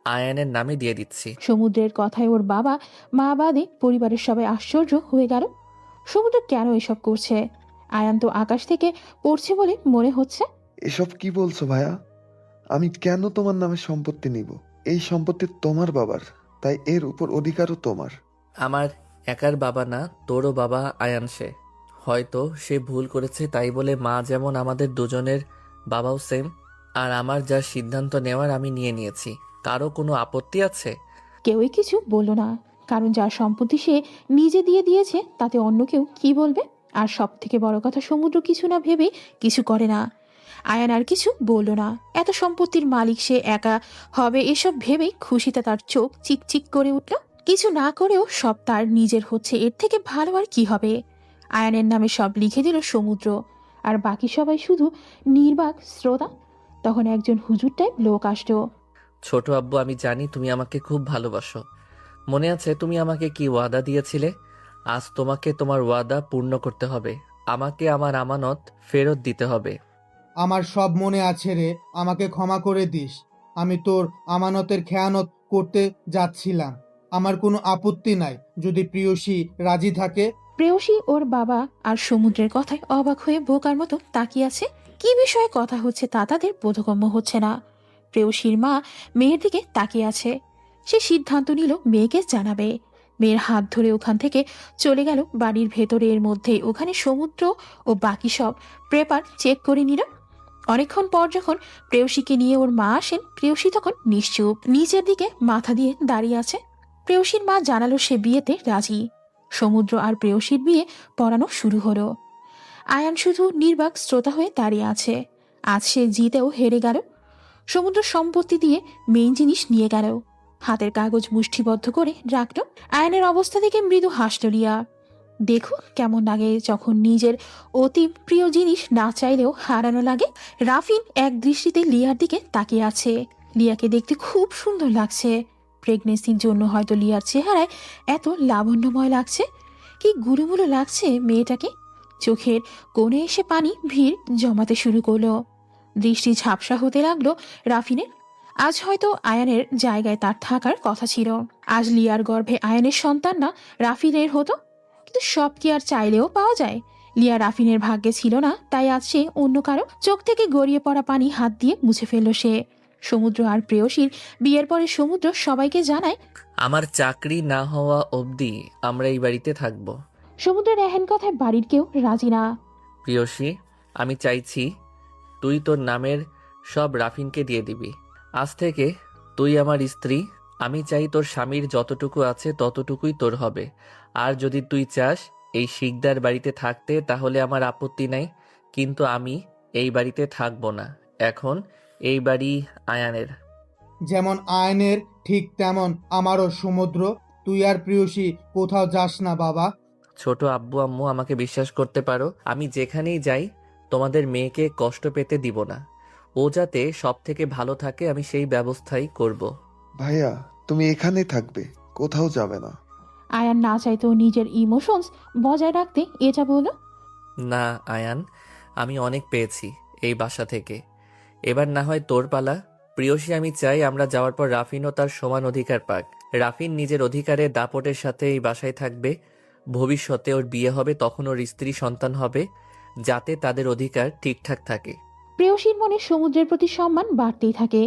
আয়ানের নামে দিয়ে দিচ্ছি। সমুদ্রের কথায় ওর বাবা মা বাদে পরিবারের সবাই আশ্চর্য হয়ে গেল। সমুদ্র কেন এসব করছে? আয়ান তো আকাশ থেকে পড়ছে বলে মনে হচ্ছে। এসব কি বলছো ভাইয়া? আমি কেন তোমার নামে সম্পত্তি নিব? এই সম্পত্তি তোমার বাবার, তাই এর উপর অধিকারও তোমার। আমার একার বাবা না, তোরও বাবা আয়ান। সে হয়তো সে ভুল করেছে, তাই বলে মা যেমন আমাদের দুজনের বাবাও সেম। আর আমার যা সিদ্ধান্ত নেওয়ার আমি নিয়ে নিয়েছি। কারো কোনো আপত্তি আছে? কেউই কিছু বলল না, কারণ যার সম্পত্তি সে নিজে দিয়ে দিয়েছে তাতে অন্য কেউ কি বলবে। আর সব থেকে বড় কথা, সমুদ্র কিছু না ভেবে কিছু করে না। আয়ান আর কিছু বলল না। এত সম্পত্তির মালিক সে একা হবে এসব ভেবেই খুশিতে তার চোখ চিকচিক করে উঠল। কিছু না করেও সব তার নিজের হচ্ছে, এর থেকে ভালো আর কি হবে? আয়ানের নামে সব লিখে দিল সমুদ্র, আর বাকি সবাই শুধু নির্বাক শ্রোতা। তখন একজন হুজুর টাইপ লোক আসলো। ছোট আব্বু, আমি জানি তুমি আমাকে খুব ভালোবাসো। মনে আছে তুমি আমাকে কি ওয়াদা দিয়েছিলে? আজ তোমাকে তোমার ওয়াদা পূর্ণ করতে হবে। আমাকে আমার আমানত ফেরত দিতে হবে। আমার সব মনে আছে রে, আমাকে ক্ষমা করে দিস। আমি তোর আমানতের খেয়ানত করতে যাচ্ছিলাম। আমার কোনো আপত্তি নাই যদি প্রিয়সী রাজি থাকে। প্রেয়সী ওর বাবা আর সমুদ্রের কথায় অবাক হয়ে বোকার মতো তাকিয়ে আছে। কি বিষয়ে কথা হচ্ছে তা তাদের বোধগম্য হচ্ছে না। প্রেয়সীর মা মেয়ের দিকে তাকিয়ে আছে। সে সিদ্ধান্ত নিল মেয়েকে জানাবে। মেয়ের হাত ধরে ওখান থেকে চলে গেল বাড়ির ভেতরে। এর মধ্যেই ওখানে সমুদ্র ও বাকি সব পেপার চেক করে নিল। অনেকক্ষণ পর যখন প্রেয়সীকে নিয়ে ওর মা আসেন, প্রেয়সী তখন নিশ্চুপ নিচের দিকে মাথা দিয়ে দাঁড়িয়ে আছে। প্রেয়সীর মা জানালো সে বিয়েতে রাজি। সমুদ্র আর প্রেয়সীর বিয়ে পড়ানো শুরু হলো। আয়ান শুধু নির্বাক শ্রোতা হয়ে দাঁড়িয়ে আছে। আজ সে জিতেও হেরে গেল। সমুদ্র সম্পত্তি দিয়ে মেইন জিনিস নিয়ে গেল। হাতের কাগজ মুষ্টিবদ্ধ করে রাখল। আয়ানের অবস্থা দেখে মৃদু হাসল রিয়া। দেখো কেমন লাগে যখন নিজের অতি প্রিয় জিনিস না চাইলেও হারানো লাগে। রাফিন এক দৃষ্টিতে লিয়ার দিকে তাকিয়ে আছে। লিয়াকে দেখতে খুব সুন্দর লাগছে। প্রেগনেন্সির জন্য হয়তো লিয়ার চেহারায় এত লাবণ্যময় লাগছে। কি গুরুমুলো লাগছে মেয়েটাকে। চোখের কোণে এসে পানি ভিড় জমাতে শুরু করলো। দৃষ্টি ঝাপসা হতে লাগলো রাফিনের। আজ হয়তো আয়ানের জায়গায় তার থাকার কথা ছিল। আজ লিয়ার গর্ভে আয়ানের সন্তান না রাফিনের হতো। কিন্তু সব কি আর চাইলেও পাওয়া যায়? লিয়া রাফিনের ভাগ্যে ছিল না, তাই আজ সে অন্য কারো। চোখ থেকে গড়িয়ে পড়া পানি হাত দিয়ে মুছে ফেলল সে। সমুদ্র আর প্রেয়সীর বিয়ের পরে সমুদ্র সবাইকে জানায়, আমার চাকরি না হওয়া অবধি আমরা এই বাড়িতে থাকব। সমুদ্রের এহেন কথায় বাড়ির কেউ রাজি না। প্রিয়সী, আমি চাইছি তুই তোর নামের সব রাফিনকে দিয়ে দিবি। আজ থেকে তুই আমার স্ত্রী। আমি চাই তোর স্বামীর যতটুকু আছে ততটুকুই তোর হবে। আর যদি তুই চাস এই শিকদার বাড়িতে থাকতে তাহলে আমার আপত্তি নাই, কিন্তু আমি এই বাড়িতে থাকবো না। এখন এই বাড়ি আয়ানের। যেমন আয়নের ঠিক তেমন আমারও সমুদ্র। তুই আর প্রিয়সী কোথাও যাস না বাবা। ছোট আব্বু আম্মু, আমাকে বিশ্বাস করতে পারো, আমি যেখানেই যাই তোমাদের মেয়েকে কষ্ট পেতে দিব না। ও যাতে সব থেকে ভালো থাকে আমি সেই ব্যবস্থাই করব। ভাইয়া তুমি এখানেই থাকবে, কোথাও যাবে না। আয়ান না চাইতেও নিজের ইমোশনস বজায় রাখতে এটা বলল। না আয়ান, আমি অনেক পেয়েছি এই বাসা থেকে, এবার না হয় তোর পালা। প্রিয়সী, আমি চাই আমরা যাওয়ার পর রাফিনও তার সমান অধিকার পাক। রাফিন নিজের অধিকারে দাপটের সাথে এই বাসায় থাকবে। ভবিষ্যতে ওর বিয়ে হবে, তখন ওর স্ত্রী সন্তান হবে, যাতে তাদের অধিকার ঠিকঠাক থাকে। প্রেয়সীর মনে সমুদ্রের প্রতি সম্মান বাড়তেই থাকে।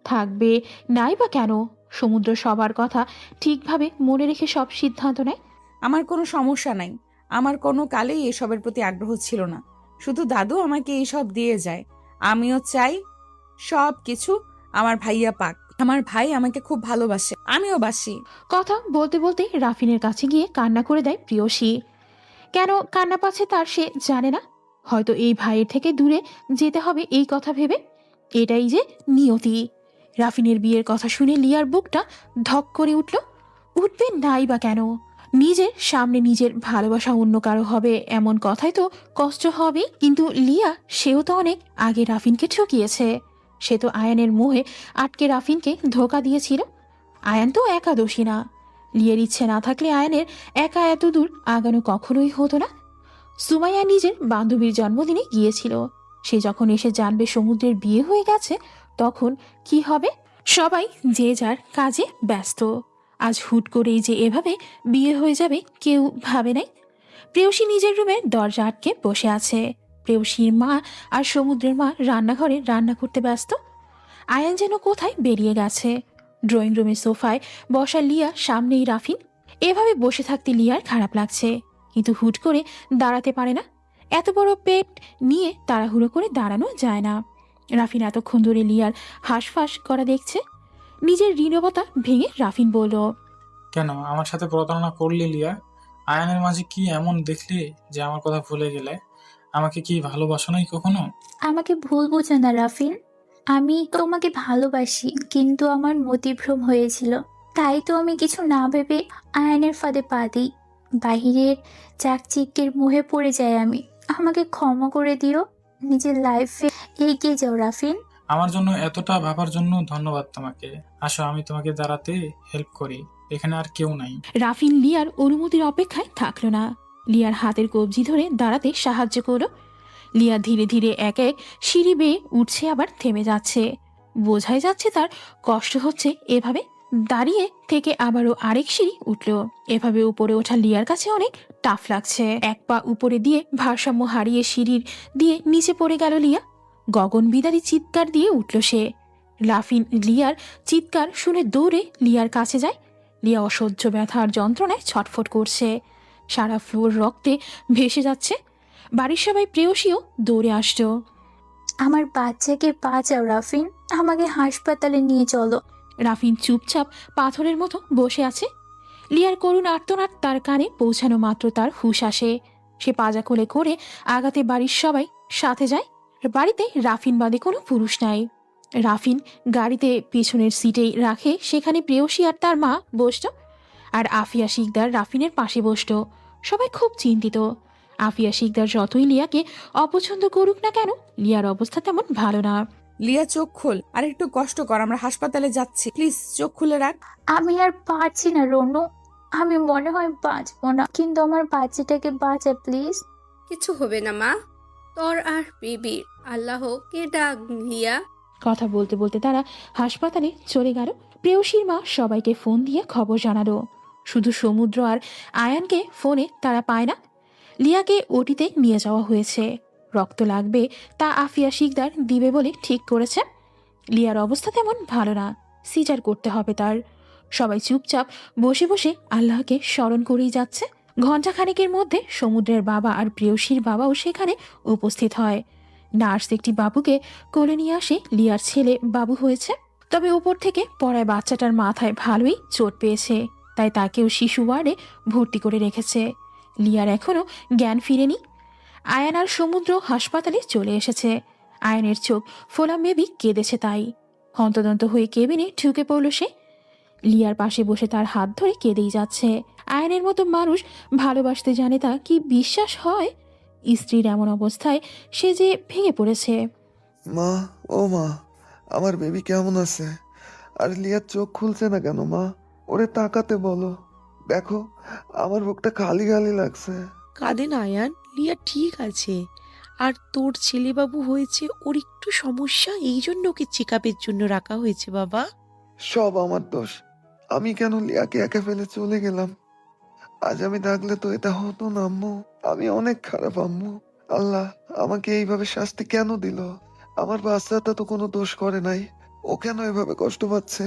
থাকবে নাই বা কেন, সমুদ্র সবার কথা ঠিকভাবে মনে রেখে সব সিদ্ধান্ত নেয়। আমার কোনো সমস্যা নাই। আমার কোনো কালেই এসবের প্রতি আগ্রহ ছিল না। শুধু দাদু আমাকে এইসব দিয়ে যায়। আমিও চাই সব কিছু আমার ভাইয়া পাক। আমার ভাই আমাকে খুব ভালোবাসে, আমিও বাসি। কথা বলতে বলতে রাফিনের কাছে গিয়ে কান্না করে দেয় প্রিয়সী। কেন কান্না পাচ্ছে তার সে জানে না। হয়তো এই ভাইয়ের থেকে দূরে যেতে হবে এই কথা ভেবে। এটাই যে নিয়তি। রাফিনের বিয়ের কথা শুনে লিয়ার বুকটা ধক করে উঠবে নাই বা কেন। নিজের সামনে নিজের ভালোবাসা অন্য কারো হবে এমন কথাই তো কষ্ট হবে, কিন্তু লিয়া সেও তো অনেক আগে রাফিনকে ঠকিয়েছে। সে তো আয়ানের মোহে আটকে রাফিনকে ধোকা দিয়েছিল। আয়ান তো একা দোষী না। লিয়ের ইচ্ছে না থাকলে আয়ানের একা এত দূর আগানো কখনোই হতো না। সুমাইয়া নিজের বান্ধবীর জন্মদিনে গিয়েছিল। সে যখন এসে জানবে সমুদ্রের বিয়ে হয়ে গেছে, তখন কি হবে? সবাই যে যার কাজে ব্যস্ত। আজ হুট করেই যে এভাবে বিয়ে হয়ে যাবে কেউ ভাবে নাই। প্রেয়সী নিজের রুমের দরজা আটকে বসে আছে। প্রেয়সীর মা আর সমুদ্রের মা রান্নাঘরে রান্না করতে ব্যস্ত। আয়ান যেন কোথায় বেরিয়ে গেছে। ড্রয়িং রুমের সোফায় বসা লিয়া, সামনেই রাফিন। এভাবে বসে থাকতে লিয়ার খারাপ লাগছে, কিন্তু হুট করে দাঁড়াতে পারে না। এত বড় পেট নিয়ে তাড়াহুড়ো করে দাঁড়ানো যায় না। রাফিন এতক্ষণ ধরে লিয়ার হাঁসফাঁস করা দেখছে। নিজের ঋণবতা ভেঙে রাফিন বলল, কেন আমার সাথে প্রতারণা করলি লিয়া? আয়ানের মাঝে কি এমন দেখলি যে আমার কথা ভুলে গেলে? আমাকে কি ভালোবাসো নাই কখনো? আমাকে ভুল বোঝো না রাফিন, আমি তোমাকে ভালোবাসি, কিন্তু আমার মতিভ্রম হয়েছিল। তাই তো আমি কিছু না ভেবে আয়নের ফাঁদে পা দিই। বাহিরের চাকচিক্যের মোহে পড়ে যাই আমি। আমাকে ক্ষমা করে দিও। নিজের লাইফে এগিয়ে যাও রাফিন। আমার জন্য এতটা ভাবার জন্য ধন্যবাদ তোমাকে। আসো আমি তোমাকে দাঁড়াতে হেল্প করি, এখানে আর কেউ নাই। রাফিন লিয়ার অনুমতির অপেক্ষায় থাকলো না। লিয়ার হাতের কবজি ধরে দাঁড়াতে সাহায্য করলো। লিয়া ধীরে ধীরে এক এক সিঁড়ি বেয়ে উঠছে, আবার থেমে যাচ্ছে। বোঝাই যাচ্ছে তার কষ্ট হচ্ছে। এভাবে দাঁড়িয়ে থেকে আবারও আরেক সিঁড়ি উঠল। এভাবে উপরে ওঠা লিয়ার কাছে অনেক টাফ লাগছে। এক পা উপরে দিয়ে ভারসাম্য হারিয়ে সিঁড়ির দিয়ে নিচে পড়ে গেল লিয়া। গগন বিদারী চিৎকার দিয়ে উঠল সে। রাফিন লিয়ার চিৎকার শুনে দৌড়ে লিয়ার কাছে যায়। লিয়া অসহ্য ব্যথার যন্ত্রণায় ছটফট করছে। সারা ফ্লোর রক্তে ভেসে যাচ্ছে। বাড়ির সবাই প্রেয়সীও দৌড়ে আসতো। আমার বাচ্চাকে বাঁচাও রাফিন, আমাকে হাসপাতালে নিয়ে চলো। রাফিন চুপচাপ পাথরের মতো বসে আছে। লিয়ার করুণ আর্তনাদ তার কানে পৌঁছানো মাত্র তার হুঁশ আসে। সে পাজা কোলে করে আগাতে বাড়ির সবাই সাথে যায়। বাড়িতে রাফিন বাদে কোনো পুরুষ নাই। রাফিন গাড়িতে পিছনের সিটেই রাখে, সেখানে প্রেয়সী আর তার মা বসত। আর আফিয়া শিকদার রাফিনের পাশে বসত। সবাই খুব চিন্তিত। আফিয়া শিকদার যতই লিয়াকে অপছন্দ করুক না কেন, লিয়ার অবস্থা তেমন ভালো না। লিয়া চোখ খোল, আর একটু কষ্ট কর, আমরা হাসপাতালে যাচ্ছি, প্লিজ চোখ খুলে রাখ। আমি আর পারছি না রনু, আমি মনে হয় বাঁচবো না, কিন্তু আমার বাচ্চাটাকে বাঁচা প্লিজ। কিছু হবে না মা, তোর আর বেবির আল্লাহকে ডাক লিয়া। কথা বলতে বলতে তারা হাসপাতালে চলে গেল। প্রেয়সীর মা সবাইকে ফোন দিয়ে খবর জানালো। শুধু সমুদ্র আর আয়ানকে ফোনে তারা পায় না। লিয়াকে ওটিতে নিয়ে যাওয়া হয়েছে। রক্ত লাগবে তা আফিয়া শিকদার দিবে বলে ঠিক করেছে। লিয়ার অবস্থা তেমন ভালো না, সিজার করতে হবে তার। সবাই চুপচাপ বসে বসে আল্লাহকে স্মরণ করেই যাচ্ছে। ঘণ্টাখানেকের মধ্যে সমুদ্রের বাবা আর প্রেয়সীর বাবাও সেখানে উপস্থিত হয়। নার্স একটি বাবুকে কোলে নিয়ে আসে লিয়ার ছেলে বাবু হয়েছে। তবে উপর থেকে পড়ায় বাচ্চাটার মাথায় ভালোই চোট পেয়েছে, তাই তাকেও শিশু ওয়ার্ডে ভর্তি করে রেখেছে। লিয়ার এখনও জ্ঞান ফিরেনি। আয়ান আর সমুদ্র হাসপাতালে চলে এসেছে। আয়ানের চোখ ফোলা মেবি কেঁদেছে, তাই হন্তদন্ত হয়ে কেবিনে ঢুকে পড়ল সে। লিয়ার পাশে বসে তার হাত ধরে কেঁদেই যাচ্ছে। আয়নের মতো মানুষ ভালোবাসতে জানে তা কি বিশ্বাস হয়? স্ত্রীর এমন অবস্থায় সে যে ভেঙে পড়েছে। মা, ও মা, আমার বেবি কেমন আছে? আর লিয়ার চোখ খুলছে না কেন মা? ওরে তাকাতে বলো। দেখো, আমার বুকটা খালি খালি লাগছে। কাঁদে না আয়ান, লিয়া ঠিক আছে। আর তোর ছেলেবাবু হয়েছে, ওর একটু সমস্যা, এই জন্য ওকে চেক আপের জন্য রাখা হয়েছে বাবা। সব আমার দোষ। আমি কেন লিয়াকে একা ফেলে চলে গেলাম? আজ আমি থাকলে তো এটা হতো না আম্মু। আমি অনেক খারাপ আম্মু। আল্লাহ আমাকে এইভাবে শাস্তি কেন দিল? আমার বাচ্চাটা তো কোনো দোষ করে নাই, ও কেন এভাবে কষ্ট পাচ্ছে?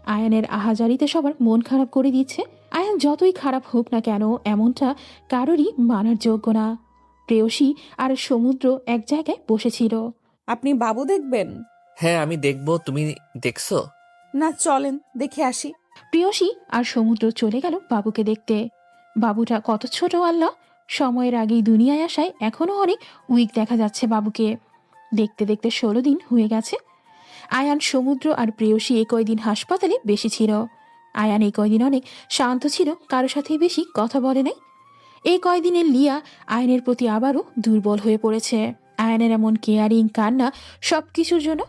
আয়ানের আহাজারিতে সবার মন খারাপ করে দিচ্ছে। আয়ান যতই খারাপ হোক না কেন, এমনটা কারোরই মানার যোগ্য না। প্রেয়সী আর সমুদ্র এক জায়গায় বসেছিল। আপনি বাবু দেখবেন? হ্যাঁ আমি দেখবো, তুমি দেখছো? না, চলেন দেখে আসি। প্রেয়সী আর সমুদ্র চলে গেল বাবুকে দেখতে। বাবুটা কত ছোট আল্লাহ! সময়ের আগেই দুনিয়ায় আসায় এখনও অনেক উইক দেখা যাচ্ছে বাবুকে। দেখতে দেখতে 16 দিন হয়ে গেছে। আয়ান, সমুদ্র আর প্রেয়সী এই কয়দিন হাসপাতালে বেশি ছিল। আয়ান এই কয়দিন অনেক শান্ত ছিল, কারো সাথে বেশি কথা বলে নাই। এই কয়দিনে লিয়া আয়নের প্রতি আবারও দুর্বল হয়ে পড়েছে। আয়ানের এমন কেয়ারিং, কান্না, সব কিছুর জন্য।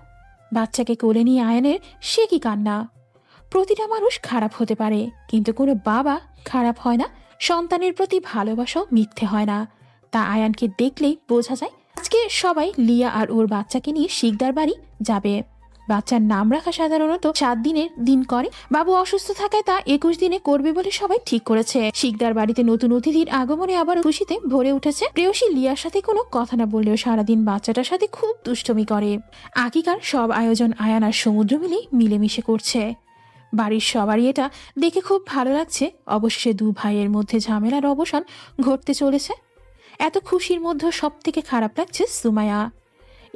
বাচ্চাকে কোলে নিয়ে আয়ানের সে কি কান্না! প্রতিটা মানুষ খারাপ হতে পারে, কিন্তু কোনো বাবা খারাপ হয় না। সন্তানের প্রতি ভালোবাসাও মিথ্যে হয় না, তা আয়ানকে দেখলেই বোঝা যায়। আজকে সবাই লিয়া আর ওর বাচ্চাকে নিয়ে শিকদার বাড়ি যাবে। বাচ্চার নাম রাখা সাধারণত 7 দিনের দিন করে। বাবু অসুস্থ থাকায় তা 21 দিনে করবে বলে সবাই ঠিক করেছে। শিকদার বাড়িতে নতুন অতিথির আগমনে আবার খুশিতে ভরে উঠেছে। প্রেয়সী লিয়ার সাথে কোনো কথা না বললেও সারাদিন বাচ্চাটার সাথে খুব দুষ্টমি করে। আকিকার সব আয়োজন আয়ান আর সমুদ্র মিলেমিশে করছে। বাড়ির সবারই এটা দেখে খুব ভালো লাগছে। অবশেষে 2 ভাইয়ের মধ্যে ঝামেলার অবসান ঘটতে চলেছে। এত খুশির মধ্যে সব থেকে খারাপ লাগছে সুমাইয়া।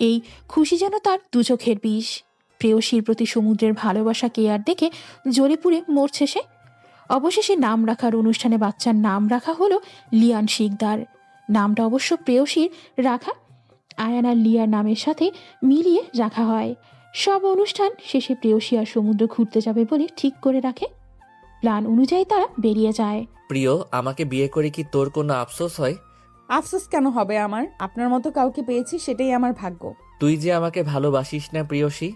এই খুশি যেন তার 2 চোখের বিষ। প্রেয়সীর প্রতি সমুদ্রের ভালোবাসা কেয়ার দেখে জ্বলে পুড়ে মরছে সে। অবশেষে নাম রাখার অনুষ্ঠানে বাচ্চার নাম রাখা হলো লিয়ান শিকদার। নামটা অবশ্য প্রেয়সীর রাখা, আয়ান আর লিয়ার নামের সাথে মিলিয়ে রাখা হয়। সব অনুষ্ঠান শেষে প্রেয়সী আর সমুদ্র ঘুরতে যাবে বলে ঠিক করে রাখে। প্ল্যান অনুযায়ী তারা বেরিয়ে যায়। প্রিয়, আমাকে বিয়ে করে কি তোর কোনো আফসোস হয়? আফসোস কেন হবে আমার? আপনার মতো কাউকে পেয়েছি, সেটাই আমার ভাগ্য। তুই যে আমাকে ভালোবাসিস না প্রিয়সী,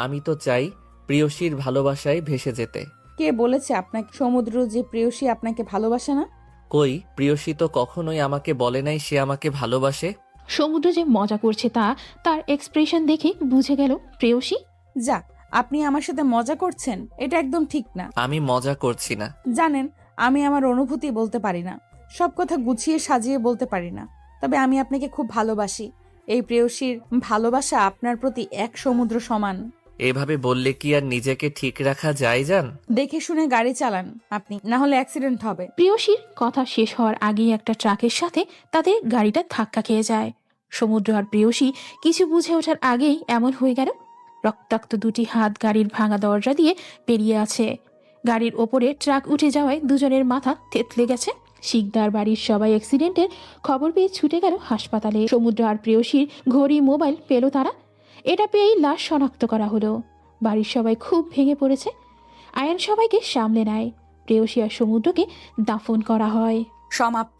আমি তো চাই প্রিয়সীর ভালোবাসায় ভেসে যেতে। কে বলেছে আপনাকে সমুদ্র যে প্রেয়সী আপনাকে ভালোবাসে না? কই, প্রিয়সী তো কখনোই আমাকে বলে নাই সে আমাকে ভালোবাসে। সমুদ্র যে মজা করছে তা তার এক্সপ্রেশন দেখে বুঝে গেল প্রেয়সী। যা, আপনি আমার সাথে মজা করছেন, এটা একদম ঠিক না। আমি মজা করছি না। জানেন, আমি আমার অনুভূতি বলতে পারি না, সব কথা গুছিয়ে সাজিয়ে বলতে পারি না। তবে আমি আপনাকে খুব ভালোবাসি। এই প্রেয়সীর ভালোবাসা আপনার প্রতি 1 সমুদ্র সমান। এভাবে বললে কি আর নিজেকে ঠিক রাখা যায় জান? দেখে শুনে গাড়ি চালান আপনি, না হলে অ্যাক্সিডেন্ট হবে। প্রেয়সীর কথা শেষ হওয়ার আগেই একটা ট্রাকের সাথে তাদের গাড়িটা ধাক্কা খেয়ে যায়। সমুদ্র আর প্রেয়সী কিছু বুঝে ওঠার আগেই এমন হয়ে গেল। রক্তাক্ত 2টি হাত গাড়ির ভাঙা দরজা দিয়ে বেরিয়ে আছে। গাড়ির ওপরে ট্রাক উঠে যাওয়ায় দুজনের মাথা থেতলে গেছে। শিকদার বাড়ির সবাই অ্যাক্সিডেন্টের খবর পেয়ে ছুটে গেল হাসপাতালে। সমুদ্র আর প্রেয়সীর ঘড়ি, মোবাইল পেল তারা। এটা পেয়েই লাশ শনাক্ত করা হলো। বাড়ির সবাই খুব ভেঙে পড়েছে। আয়ান সবাইকে সামলে নেয়। প্রেয়সী আর সমুদ্রকে দাফন করা হয়। সমাপ্ত।